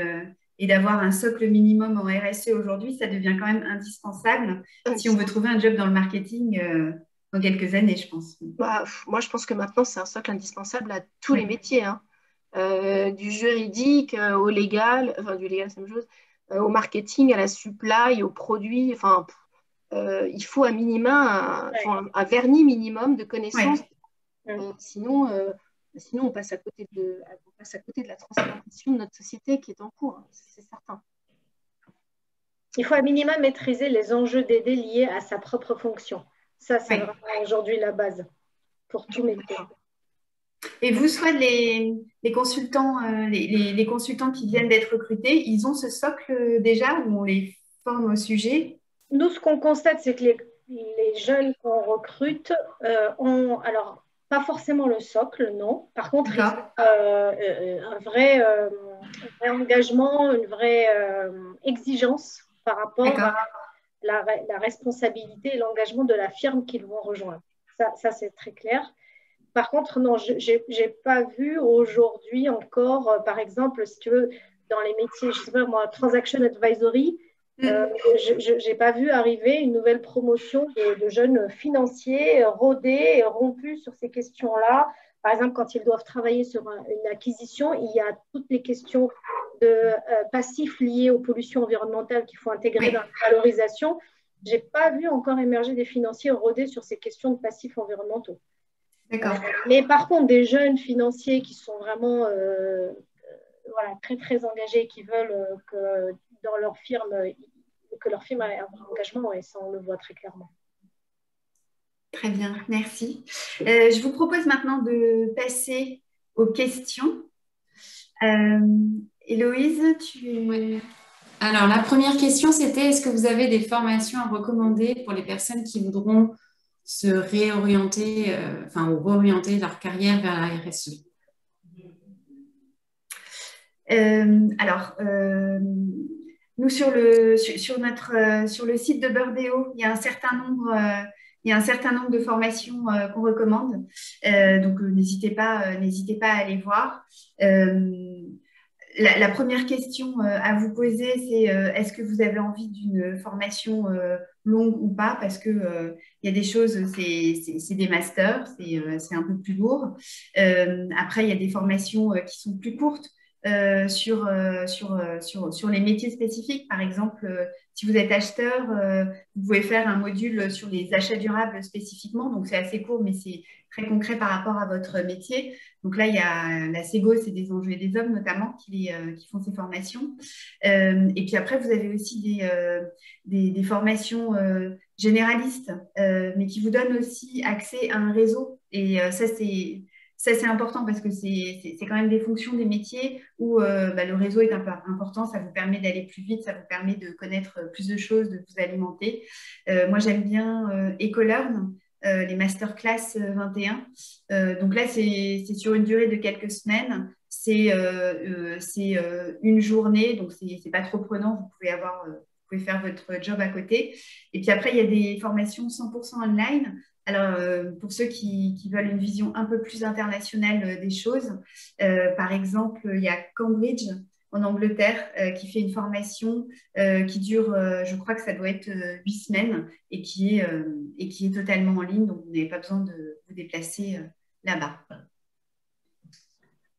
et d'avoir un socle minimum en RSE aujourd'hui, ça devient quand même indispensable si on veut trouver un job dans le marketing dans quelques années, je pense. Moi, je pense que maintenant, c'est un socle indispensable à tous les métiers, du juridique au légal, enfin du légal, c'est la même chose, au marketing, à la supply, aux produits, enfin... il faut un minima, un vernis minimum de connaissances. Sinon, on passe à côté de la transformation de notre société qui est en cours, c'est certain. Il faut un minimum maîtriser les enjeux d'aider liés à sa propre fonction. Ça, c'est vraiment aujourd'hui la base pour tout métier. Et vous, soit les consultants, les consultants qui viennent d'être recrutés, ils ont ce socle déjà où on les forme au sujet? Nous, ce qu'on constate, c'est que les jeunes qu'on recrute ont, alors, pas forcément le socle, non. Par contre, ils ont un vrai engagement, une vraie exigence par rapport à la responsabilité et l'engagement de la firme qu'ils vont rejoindre. Ça c'est très clair. Par contre, non, je n'ai pas vu aujourd'hui encore, par exemple, si tu veux, dans les métiers, je sais pas moi, Transaction Advisory, je n'ai pas vu arriver une nouvelle promotion de jeunes financiers rodés et rompus sur ces questions-là. Par exemple, quand ils doivent travailler sur une acquisition, il y a toutes les questions de passifs liés aux pollutions environnementales qu'il faut intégrer dans la valorisation. Je n'ai pas vu encore émerger des financiers rodés sur ces questions de passifs environnementaux. Mais par contre, des jeunes financiers qui sont vraiment très, très engagés, qui veulent que dans leur firme, que leur firme ait un engagement, et ça, on le voit très clairement. Très bien, merci. Je vous propose maintenant de passer aux questions. Héloïse, tu... Alors, la première question, c'était est-ce que vous avez des formations à recommander pour les personnes qui voudront se réorienter, ou réorienter leur carrière vers la RSE? Nous, sur le site de Burdeo, il y a un certain nombre de formations qu'on recommande. Donc, n'hésitez pas à aller voir. La première question à vous poser, c'est est-ce que vous avez envie d'une formation longue ou pas? Parce que il y a des choses, c'est des masters, c'est un peu plus lourd. Après, il y a des formations qui sont plus courtes. Sur les métiers spécifiques. Par exemple, si vous êtes acheteur, vous pouvez faire un module sur les achats durables spécifiquement. Donc, c'est assez court, mais c'est très concret par rapport à votre métier. Donc là, il y a la SEGO, c'est des enjeux et des hommes notamment qui font ces formations. Et puis après, vous avez aussi des formations généralistes, mais qui vous donnent aussi accès à un réseau. Et ça, c'est important parce que c'est quand même des fonctions des métiers où le réseau est important. Ça vous permet d'aller plus vite, ça vous permet de connaître plus de choses, de vous alimenter. Moi, j'aime bien Ecolearn, les masterclass 21. Donc là, c'est sur une durée de quelques semaines. C'est une journée, donc c'est pas trop prenant. Vous pouvez faire votre job à côté. Et puis après, il y a des formations 100% online. Alors, pour ceux qui veulent une vision un peu plus internationale des choses, par exemple, il y a Cambridge en Angleterre qui fait une formation qui dure, je crois que ça doit être 8 semaines et qui est totalement en ligne, donc vous n'avez pas besoin de vous déplacer là-bas.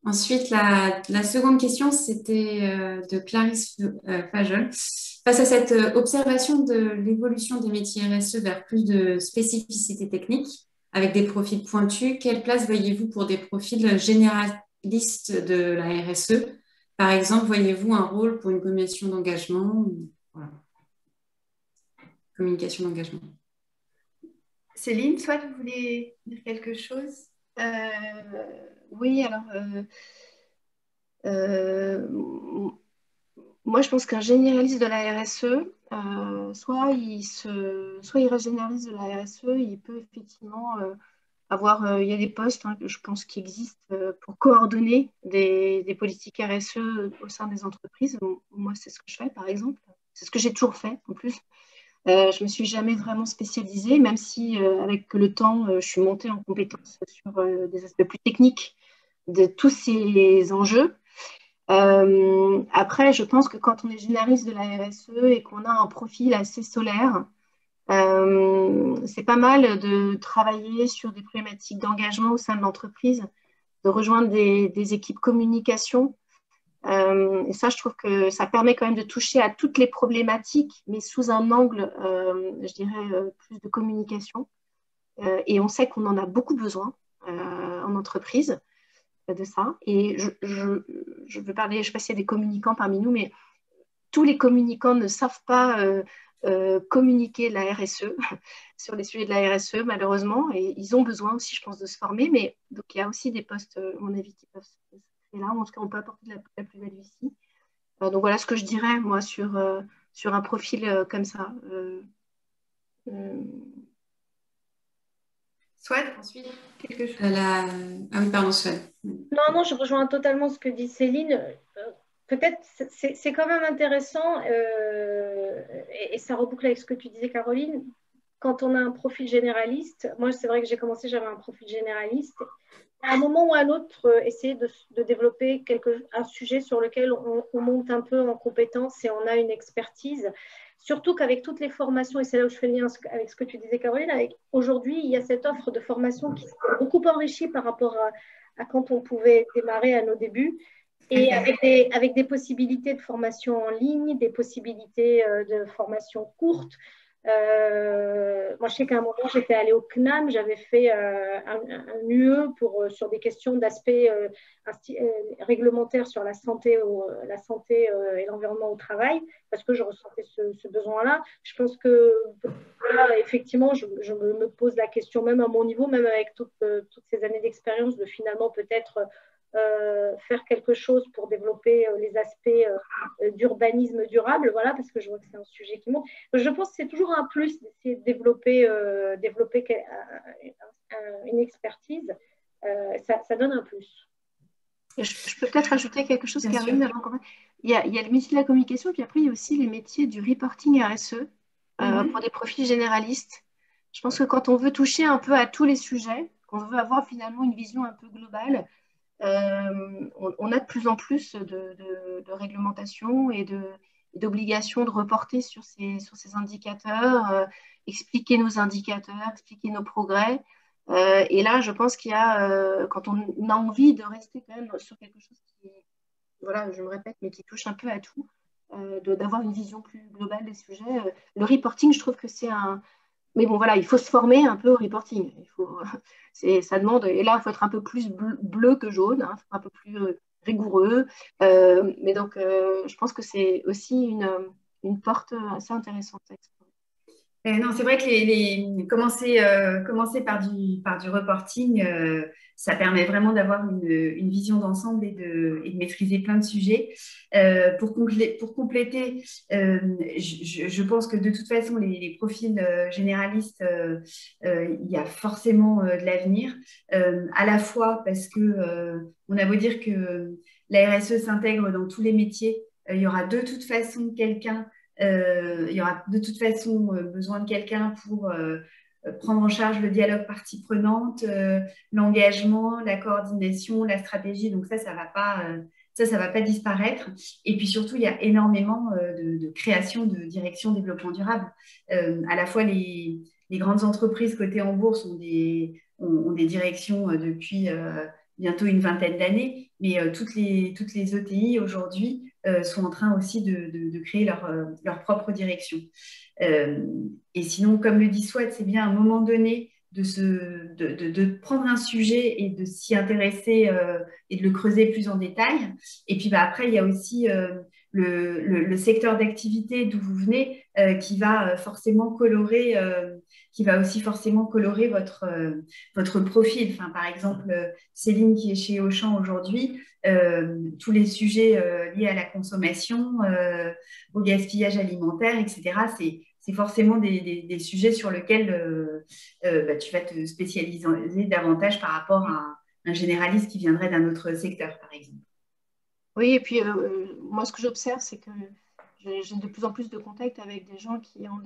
Ensuite, la seconde question, c'était de Clarisse Fajol. Face à cette observation de l'évolution des métiers RSE vers plus de spécificité technique, avec des profils pointus. Quelle place voyez-vous pour des profils généralistes de la RSE? Par exemple, voyez-vous un rôle pour une communication d'engagement? Voilà. Communication d'engagement. Céline, soit vous voulez dire quelque chose? Oui, alors moi je pense qu'un généraliste de la RSE, soit il reste généraliste de la RSE, il peut effectivement avoir, il y a des postes que je pense qui existent pour coordonner des politiques RSE au sein des entreprises. Moi, c'est ce que je fais, par exemple. C'est ce que j'ai toujours fait, en plus. Je ne me suis jamais vraiment spécialisée, même si avec le temps, je suis montée en compétences sur des aspects plus techniques de tous ces enjeux. Après, je pense que quand on est généraliste de la RSE et qu'on a un profil assez solaire, c'est pas mal de travailler sur des problématiques d'engagement au sein de l'entreprise, de rejoindre des équipes communication. Et ça, je trouve que ça permet quand même de toucher à toutes les problématiques, mais sous un angle, je dirais, plus de communication. Et on sait qu'on en a beaucoup besoin en entreprise de ça. Et je veux parler, je ne sais pas s'il y a des communicants parmi nous, mais tous les communicants ne savent pas communiquer la RSE sur les sujets de la RSE, malheureusement. Et ils ont besoin aussi, je pense, de se former. Mais donc, il y a aussi des postes, à mon avis, qui peuvent se faire là. En tout cas, on peut apporter de la plus-value ici. Donc, voilà ce que je dirais, moi, sur un profil comme ça. Soit ensuite, quelque chose. Ah oui, pardon, Swan. Non, je rejoins totalement ce que dit Céline. Peut-être c'est quand même intéressant, et ça reboucle avec ce que tu disais, Caroline. Quand on a un profil généraliste, moi c'est vrai que j'ai commencé, j'avais un profil généraliste. À un moment ou à un autre, essayer de développer un sujet sur lequel on monte un peu en compétence et on a une expertise. Surtout qu'avec toutes les formations, et c'est là où je fais le lien avec ce que tu disais, Caroline, aujourd'hui, il y a cette offre de formation qui s'est beaucoup enrichie par rapport à quand on pouvait démarrer à nos débuts. Et avec des possibilités de formation en ligne, des possibilités de formation courte. Moi, je sais qu'à un moment, j'étais allée au CNAM, j'avais fait un UE sur des questions d'aspect réglementaire sur la santé et l'environnement au travail, parce que je ressentais ce besoin-là. Je pense que là, effectivement, je me pose la question, même à mon niveau, même avec toutes ces années d'expérience, de finalement peut-être faire quelque chose pour développer les aspects d'urbanisme durable, voilà, parce que je vois que c'est un sujet qui monte. Je pense que c'est toujours un plus d'essayer de développer une expertise. Ça donne un plus. Je peux peut-être ajouter quelque chose, Caroline, avant qu'on... Il y a le métier de la communication, puis après, il y a aussi les métiers du reporting RSE pour des profils généralistes. Je pense que quand on veut toucher un peu à tous les sujets, qu'on veut avoir finalement une vision un peu globale, on a de plus en plus de réglementations et d'obligations de reporter sur ces indicateurs, expliquer nos indicateurs, expliquer nos progrès. Et là, je pense qu'il y a, quand on a envie de rester quand même sur quelque chose qui, voilà, je me répète, mais qui touche un peu à tout, d'avoir une vision plus globale des sujets. Le reporting, je trouve que c'est un... Mais bon, voilà, il faut se former un peu au reporting. Ça demande, et là, il faut être un peu plus bleu que jaune, hein, un peu plus rigoureux. Mais donc, je pense que c'est aussi une porte assez intéressante à explorer. Non, c'est vrai que commencer par du reporting, ça permet vraiment d'avoir une vision d'ensemble et de maîtriser plein de sujets. Pour compléter, je pense que de toute façon, les profils généralistes, il y a forcément de l'avenir, à la fois parce que on a beau dire que la RSE s'intègre dans tous les métiers, il y aura de toute façon quelqu'un. Il y aura de toute façon besoin de quelqu'un pour prendre en charge le dialogue partie prenante, l'engagement, la coordination, la stratégie. Donc ça va pas disparaître. Et puis surtout, il y a énormément de création de direction développement durable. À la fois les grandes entreprises cotées en bourse ont des directions depuis bientôt une vingtaine d'années, mais toutes les ETI aujourd'hui sont en train aussi de créer leur propre direction. Et sinon, comme le dit Swat, c'est bien à un moment donné de prendre un sujet et de s'y intéresser et de le creuser plus en détail. Et puis après, il y a aussi le secteur d'activité d'où vous venez qui va aussi forcément colorer votre profil. Enfin, par exemple, Céline qui est chez Auchan aujourd'hui, tous les sujets liés à la consommation, au gaspillage alimentaire, etc., c'est forcément des sujets sur lesquels tu vas te spécialiser davantage par rapport à un généraliste qui viendrait d'un autre secteur, par exemple. Oui, et puis moi, ce que j'observe, c'est que j'ai de plus en plus de contacts avec des gens qui ont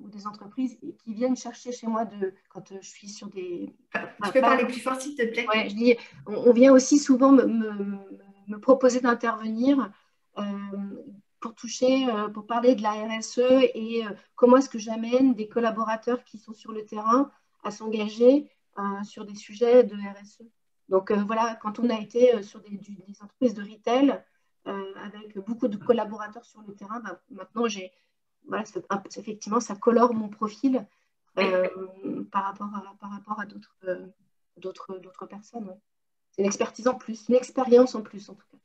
ou des entreprises et qui viennent chercher chez moi quand je suis sur des... Tu peux parler plus fort, s'il te plaît? Ouais, je dis, on vient aussi souvent me proposer d'intervenir pour pour parler de la RSE et comment est-ce que j'amène des collaborateurs qui sont sur le terrain à s'engager sur des sujets de RSE. Donc voilà, quand on a été sur des entreprises de retail avec beaucoup de collaborateurs sur le terrain, bah, maintenant voilà, effectivement, ça colore mon profil par rapport à d'autres personnes. Ouais. C'est une expertise en plus, une expérience en plus en tout cas.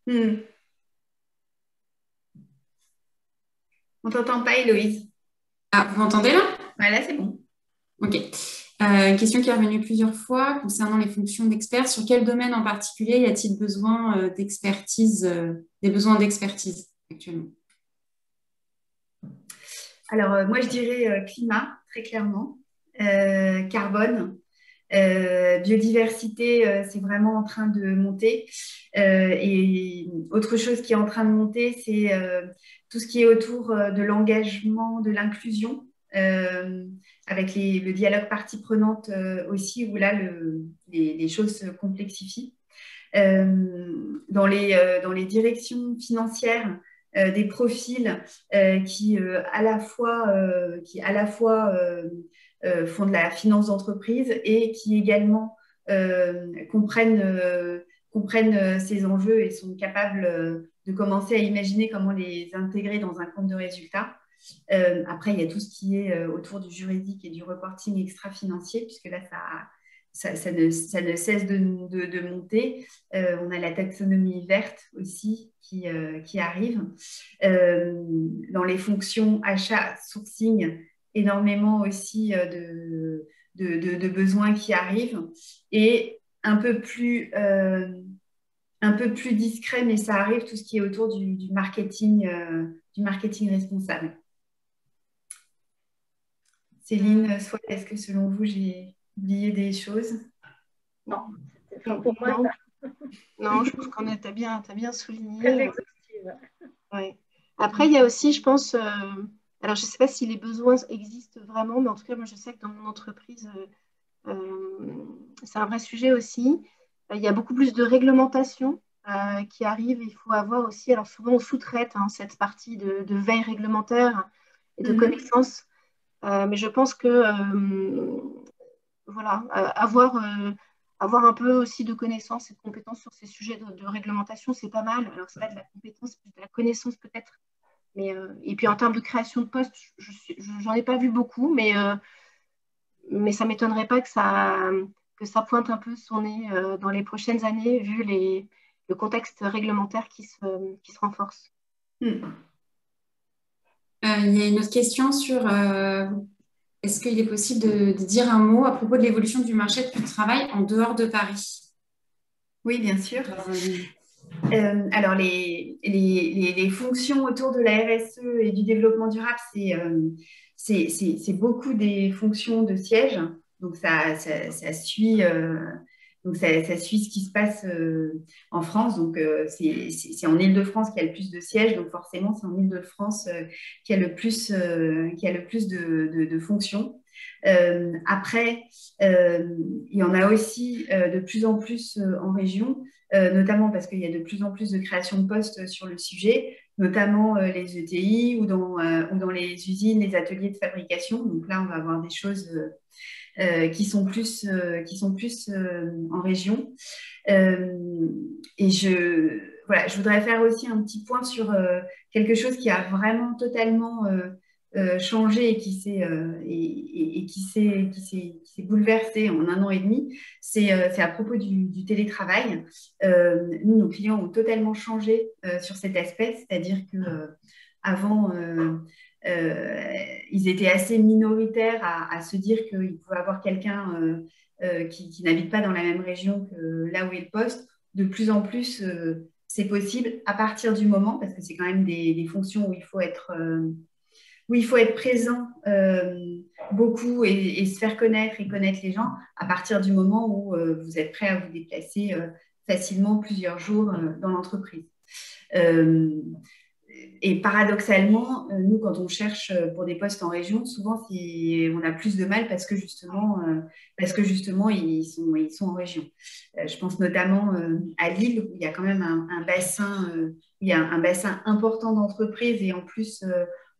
On t'entend pas, Héloïse. Ah, vous m'entendez là? Voilà, c'est bon. Ok. Une question qui est revenue plusieurs fois concernant les fonctions d'experts. Sur quel domaine en particulier y a-t-il besoin d'expertise, des besoins d'expertise actuellement? Alors, moi, je dirais climat, très clairement, carbone, biodiversité, c'est vraiment en train de monter. Et autre chose qui est en train de monter, c'est tout ce qui est autour de l'engagement, de l'inclusion, avec le dialogue partie prenante aussi, où là, les choses se complexifient. Dans les directions financières, des profils qui à la fois font de la finance d'entreprise et qui également comprennent ces enjeux et sont capables de commencer à imaginer comment les intégrer dans un compte de résultat. Après, il y a tout ce qui est autour du juridique et du reporting extra-financier, puisque là, ça ne cesse de monter. On a la taxonomie verte aussi qui arrive. Dans les fonctions achat, sourcing, énormément aussi de besoins qui arrivent. Et un peu plus discret, mais ça arrive, tout ce qui est autour du marketing responsable. Céline, soit est-ce que selon vous, j'ai oublié des choses? Non, pour moi, non, je pense qu'on t'a bien souligné. Très exhaustive. Ouais. Après, il y a aussi, je pense, alors je ne sais pas si les besoins existent vraiment, mais en tout cas, moi, je sais que dans mon entreprise, c'est un vrai sujet aussi. Il y a beaucoup plus de réglementation qui arrive. Il faut avoir aussi, alors souvent on sous-traite cette partie de veille réglementaire et de connaissance. Mais je pense que voilà, avoir un peu aussi de connaissances et de compétences sur ces sujets de réglementation, c'est pas mal. Alors, c'est pas de la compétence, c'est de la connaissance peut-être. Et puis en termes de création de postes, j'en ai pas vu beaucoup, mais ça ne m'étonnerait pas que ça pointe un peu son nez dans les prochaines années, vu le contexte réglementaire qui se renforce. Il y a une autre question sur est-ce qu'il est possible de dire un mot à propos de l'évolution du marché du travail en dehors de Paris? Oui, bien sûr. Alors, les fonctions autour de la RSE et du développement durable, c'est beaucoup des fonctions de siège. Donc, ça suit, ça suit ce qui se passe en France. Donc, c'est en Île-de-France qu'il y a le plus de sièges. Donc, forcément, c'est en Île-de-France qu'il y a le plus de fonctions. Après, il y en a aussi de plus en plus en région, notamment parce qu'il y a de plus en plus de création de postes sur le sujet, notamment les ETI ou dans les usines, les ateliers de fabrication. Donc là, on va avoir des choses qui sont plus en région. Et je voudrais faire aussi un petit point sur quelque chose qui a vraiment totalement changé et qui s'est bouleversé en 1 an et demi, c'est à propos du télétravail. Nous, nos clients ont totalement changé sur cet aspect, c'est-à-dire que avant, ils étaient assez minoritaires à se dire qu'ils pouvaient avoir quelqu'un qui n'habite pas dans la même région que là où est le poste. De plus en plus, c'est possible à partir du moment, parce que c'est quand même des fonctions où il faut être présent beaucoup et se faire connaître et connaître les gens à partir du moment où vous êtes prêt à vous déplacer facilement plusieurs jours dans l'entreprise. Et paradoxalement, nous, quand on cherche pour des postes en région, souvent, on a plus de mal parce que justement, ils sont en région. Je pense notamment à Lille, où il y a quand même un bassin, il y a un bassin important d'entreprises et en plus,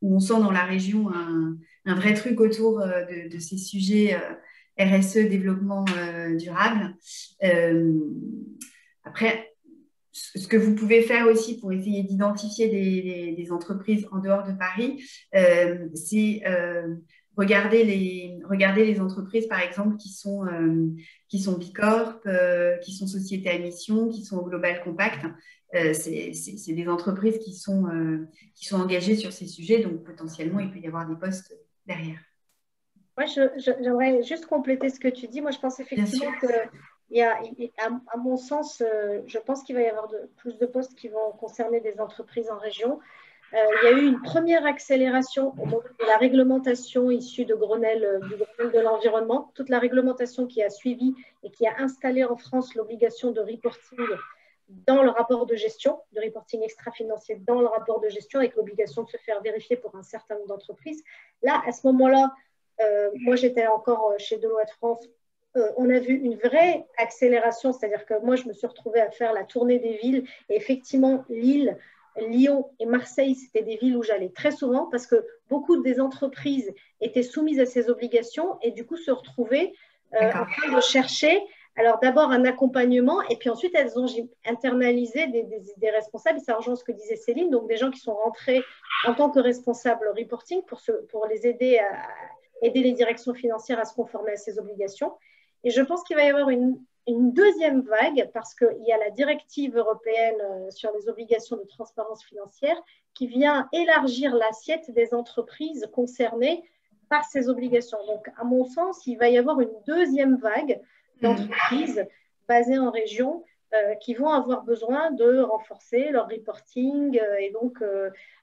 où on sent dans la région un vrai truc autour de ces sujets RSE, développement durable. Après, ce que vous pouvez faire aussi pour essayer d'identifier des entreprises en dehors de Paris, c'est regarder les entreprises, par exemple, qui sont Bicorp, qui sont sociétés à mission, qui sont au Global Compact. C'est des entreprises qui sont engagées sur ces sujets, donc potentiellement, il peut y avoir des postes derrière. Moi, j'aimerais juste compléter ce que tu dis. Moi, je pense effectivement que à mon sens, je pense qu'il va y avoir plus de postes qui vont concerner des entreprises en région. Il y a eu une première accélération au moment de la réglementation issue de Grenelle, du Grenelle de l'environnement, toute la réglementation qui a suivi et qui a installé en France l'obligation de reporting dans le rapport de gestion, de reporting extra-financier dans le rapport de gestion, avec l'obligation de se faire vérifier pour un certain nombre d'entreprises. Là, à ce moment-là, moi, j'étais encore chez Deloitte France. On a vu une vraie accélération, c'est-à-dire que moi, je me suis retrouvée à faire la tournée des villes. Et effectivement, Lille, Lyon et Marseille, c'était des villes où j'allais très souvent parce que beaucoup des entreprises étaient soumises à ces obligations et du coup se retrouvaient en train de chercher. Alors d'abord un accompagnement et puis ensuite elles ont internalisé des responsables. Ça rejoint ce que disait Céline, donc des gens qui sont rentrés en tant que responsables reporting pour les aider à aider les directions financières à se conformer à ces obligations. Et je pense qu'il va y avoir une deuxième vague parce qu'il y a la directive européenne sur les obligations de transparence financière qui vient élargir l'assiette des entreprises concernées par ces obligations. Donc, à mon sens, il va y avoir une deuxième vague d'entreprises basées en région qui vont avoir besoin de renforcer leur reporting. Et donc,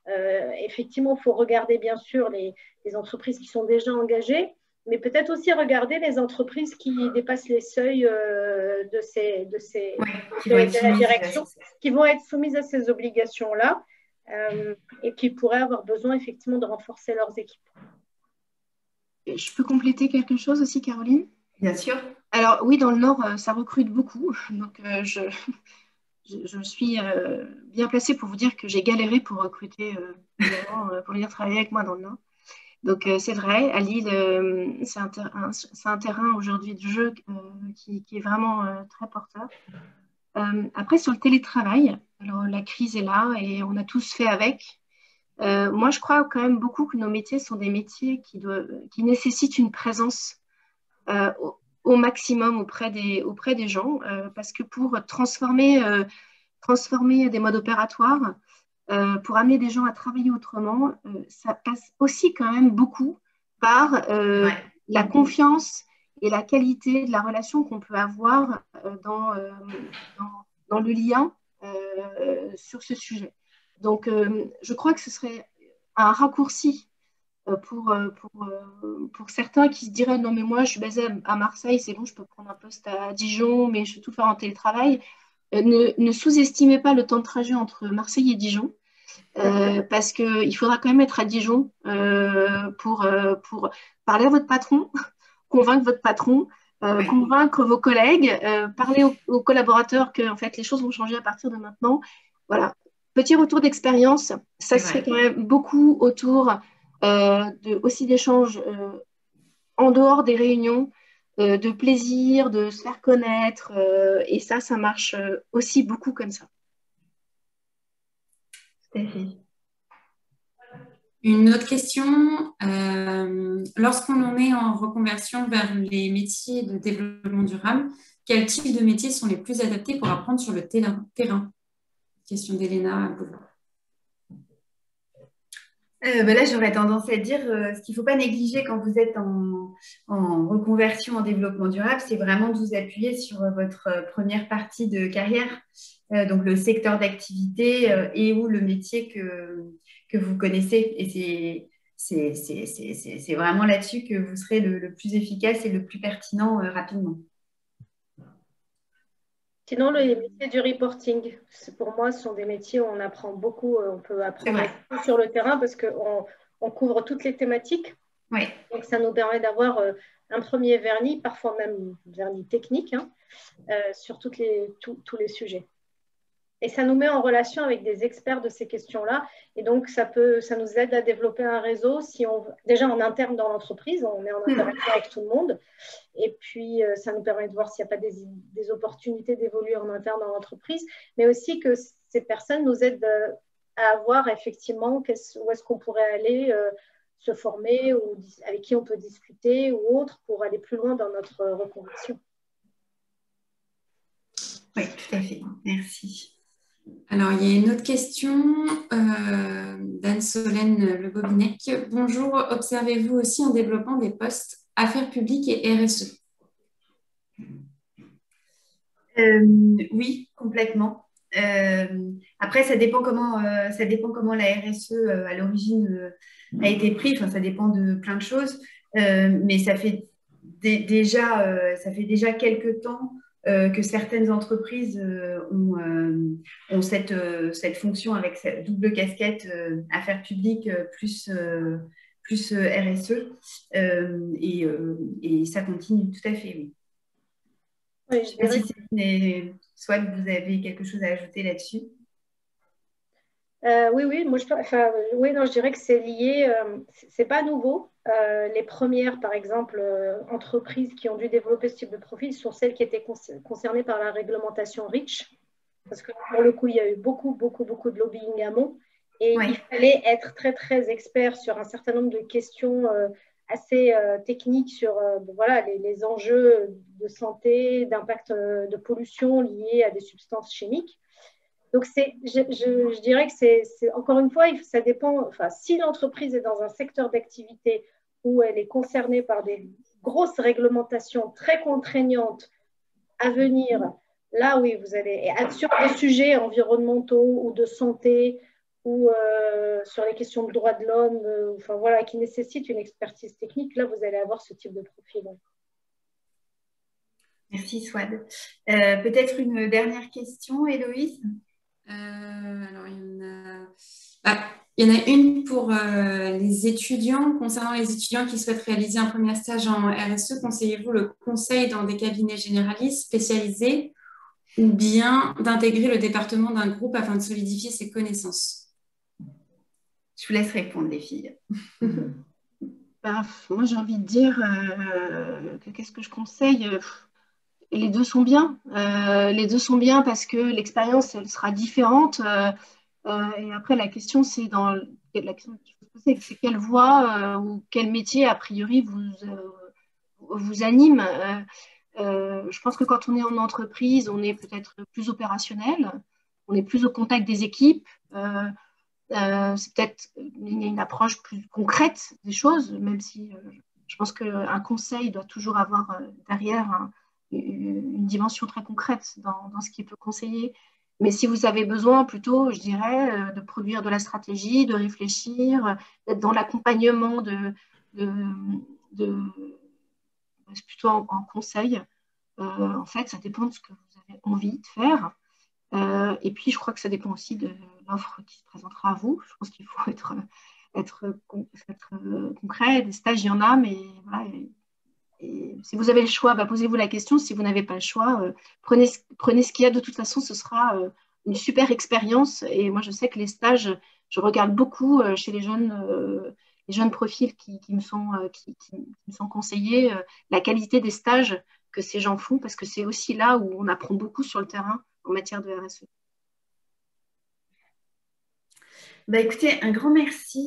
effectivement, il faut regarder bien sûr les entreprises qui sont déjà engagées, mais peut-être aussi regarder les entreprises qui dépassent les seuils de la direction, qui vont être soumises à ces obligations-là et qui pourraient avoir besoin effectivement de renforcer leurs équipes. Je peux compléter quelque chose aussi, Caroline? Bien sûr. Alors oui, dans le Nord, ça recrute beaucoup. Donc je suis bien placée pour vous dire que j'ai galéré pour recruter pour venir travailler avec moi dans le Nord. Donc c'est vrai, à Lille, c'est un terrain aujourd'hui de jeu qui est vraiment très porteur. Après, sur le télétravail, alors la crise est là et on a tous fait avec. Moi, je crois quand même beaucoup que nos métiers sont des métiers qui nécessitent une présence au maximum auprès des gens, parce que pour transformer des modes opératoires, pour amener des gens à travailler autrement, ça passe aussi quand même beaucoup par la confiance et la qualité de la relation qu'on peut avoir dans le lien sur ce sujet. Donc, je crois que ce serait un raccourci pour certains qui se diraient non mais moi je suis basée à Marseille, c'est bon, je peux prendre un poste à Dijon, mais je vais tout faire en télétravail. Ne sous-estimez pas le temps de trajet entre Marseille et Dijon. Parce qu'il faudra quand même être à Dijon pour parler à votre patron, convaincre votre patron, convaincre vos collègues, parler aux collaborateurs que en fait, les choses vont changer à partir de maintenant. Voilà. Petit retour d'expérience, ça serait quand même beaucoup autour aussi d'échanges en dehors des réunions, de plaisir, de se faire connaître, et ça marche aussi beaucoup comme ça. Une autre question, lorsqu'on en est en reconversion vers les métiers de développement durable, quels types de métiers sont les plus adaptés pour apprendre sur le terrain? Question d'Elena Boulot. Là, j'aurais tendance à dire ce qu'il ne faut pas négliger quand vous êtes en reconversion en développement durable, c'est vraiment de vous appuyer sur votre première partie de carrière, donc le secteur d'activité et ou le métier que vous connaissez. Et c'est vraiment là-dessus que vous serez le plus efficace et le plus pertinent rapidement. Sinon, les métiers du reporting, pour moi, ce sont des métiers où on apprend beaucoup, on peut apprendre beaucoup sur le terrain parce qu'on couvre toutes les thématiques. Oui. Donc, ça nous permet d'avoir un premier vernis, parfois même vernis technique, sur tous les sujets. Et ça nous met en relation avec des experts de ces questions-là. Et donc, ça nous aide à développer un réseau. Déjà, en interne dans l'entreprise, on est en interaction avec tout le monde. Et puis, ça nous permet de voir s'il n'y a pas des opportunités d'évoluer en interne dans l'entreprise. Mais aussi que ces personnes nous aident à voir effectivement où est-ce qu'on pourrait aller se former, ou avec qui on peut discuter ou autre pour aller plus loin dans notre reconversion. Oui, tout à fait. Merci. Alors, il y a une autre question d'Anne-Solène Le Bobinec. Bonjour, observez-vous aussi en développant des postes affaires publiques et RSE? Oui, complètement. Après, ça dépend comment la RSE à l'origine a été prise. Enfin, ça dépend de plein de choses. Mais ça fait déjà quelques temps que certaines entreprises ont cette fonction avec cette double casquette affaires publiques plus RSE. Et ça continue tout à fait, oui. Oui, je dirais... Soit vous avez quelque chose à ajouter là-dessus. Oui, moi je dirais que c'est lié, c'est pas nouveau. Les premières, par exemple, entreprises qui ont dû développer ce type de profil sont celles qui étaient concernées par la réglementation REACH, parce que pour le coup, il y a eu beaucoup de lobbying amont, et il fallait être très, très expert sur un certain nombre de questions assez techniques sur les enjeux de santé, d'impact de pollution liés à des substances chimiques. Donc, je dirais que c'est encore une fois, ça dépend. Enfin, si l'entreprise est dans un secteur d'activité où elle est concernée par des grosses réglementations très contraignantes à venir, là, oui, vous allez sur des sujets environnementaux ou de santé ou sur les questions de droits de l'homme, qui nécessitent une expertise technique, là, vous allez avoir ce type de profil. Merci, Swad. Peut-être une dernière question, Héloïse? Alors, il y en a une pour les étudiants. Concernant les étudiants qui souhaitent réaliser un premier stage en RSE, conseillez-vous le conseil dans des cabinets généralistes spécialisés ou bien d'intégrer le département d'un groupe afin de solidifier ses connaissances? Je vous laisse répondre, les filles. Moi, j'ai envie de dire qu'est-ce que je conseille? Les deux sont bien. Les deux sont bien parce que l'expérience, elle sera différente. Et après, la question, c'est la question qu'il faut se poser, c'est quelle voie ou quel métier, a priori, vous anime. Je pense que quand on est en entreprise, on est peut-être plus opérationnel, on est plus au contact des équipes. C'est peut-être une approche plus concrète des choses, même si je pense qu'un conseil doit toujours avoir derrière une dimension très concrète dans ce qu'il peut conseiller. Mais si vous avez besoin plutôt, je dirais, de produire de la stratégie, de réfléchir, d'être dans l'accompagnement c'est plutôt en conseil. En fait, ça dépend de ce que vous avez envie de faire. Et puis, je crois que ça dépend aussi de l'offre qui se présentera à vous. Je pense qu'il faut être concret. Des stages, il y en a, mais voilà. Et si vous avez le choix, posez-vous la question. Si vous n'avez pas le choix, prenez ce qu'il y a. De toute façon, ce sera une super expérience. Et moi, je sais que les stages, je regarde beaucoup chez les jeunes profils qui me sont conseillés, la qualité des stages que ces gens font, parce que c'est aussi là où on apprend beaucoup sur le terrain en matière de RSE. Écoutez, un grand merci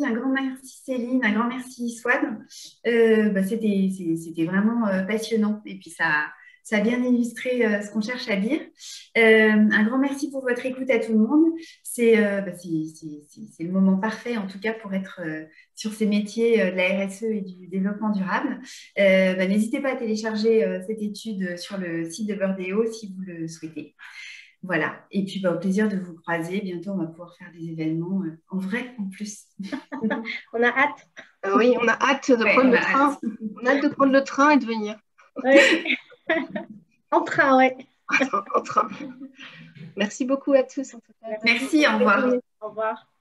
Céline, un grand merci Swan. C'était vraiment passionnant et puis ça a bien illustré ce qu'on cherche à dire. Un grand merci pour votre écoute à tout le monde. C'est le moment parfait en tout cas pour être sur ces métiers de la RSE et du développement durable. N'hésitez pas à télécharger cette étude sur le site de Burdeo si vous le souhaitez. Voilà. Et puis, au plaisir de vous croiser. Bientôt, on va pouvoir faire des événements en vrai, en plus. On a hâte. Oui, on a hâte de prendre le train. On a hâte de prendre le train et de venir. Oui. En train, oui. En train. Merci beaucoup à tous. En tout cas. Merci, au revoir. Au revoir.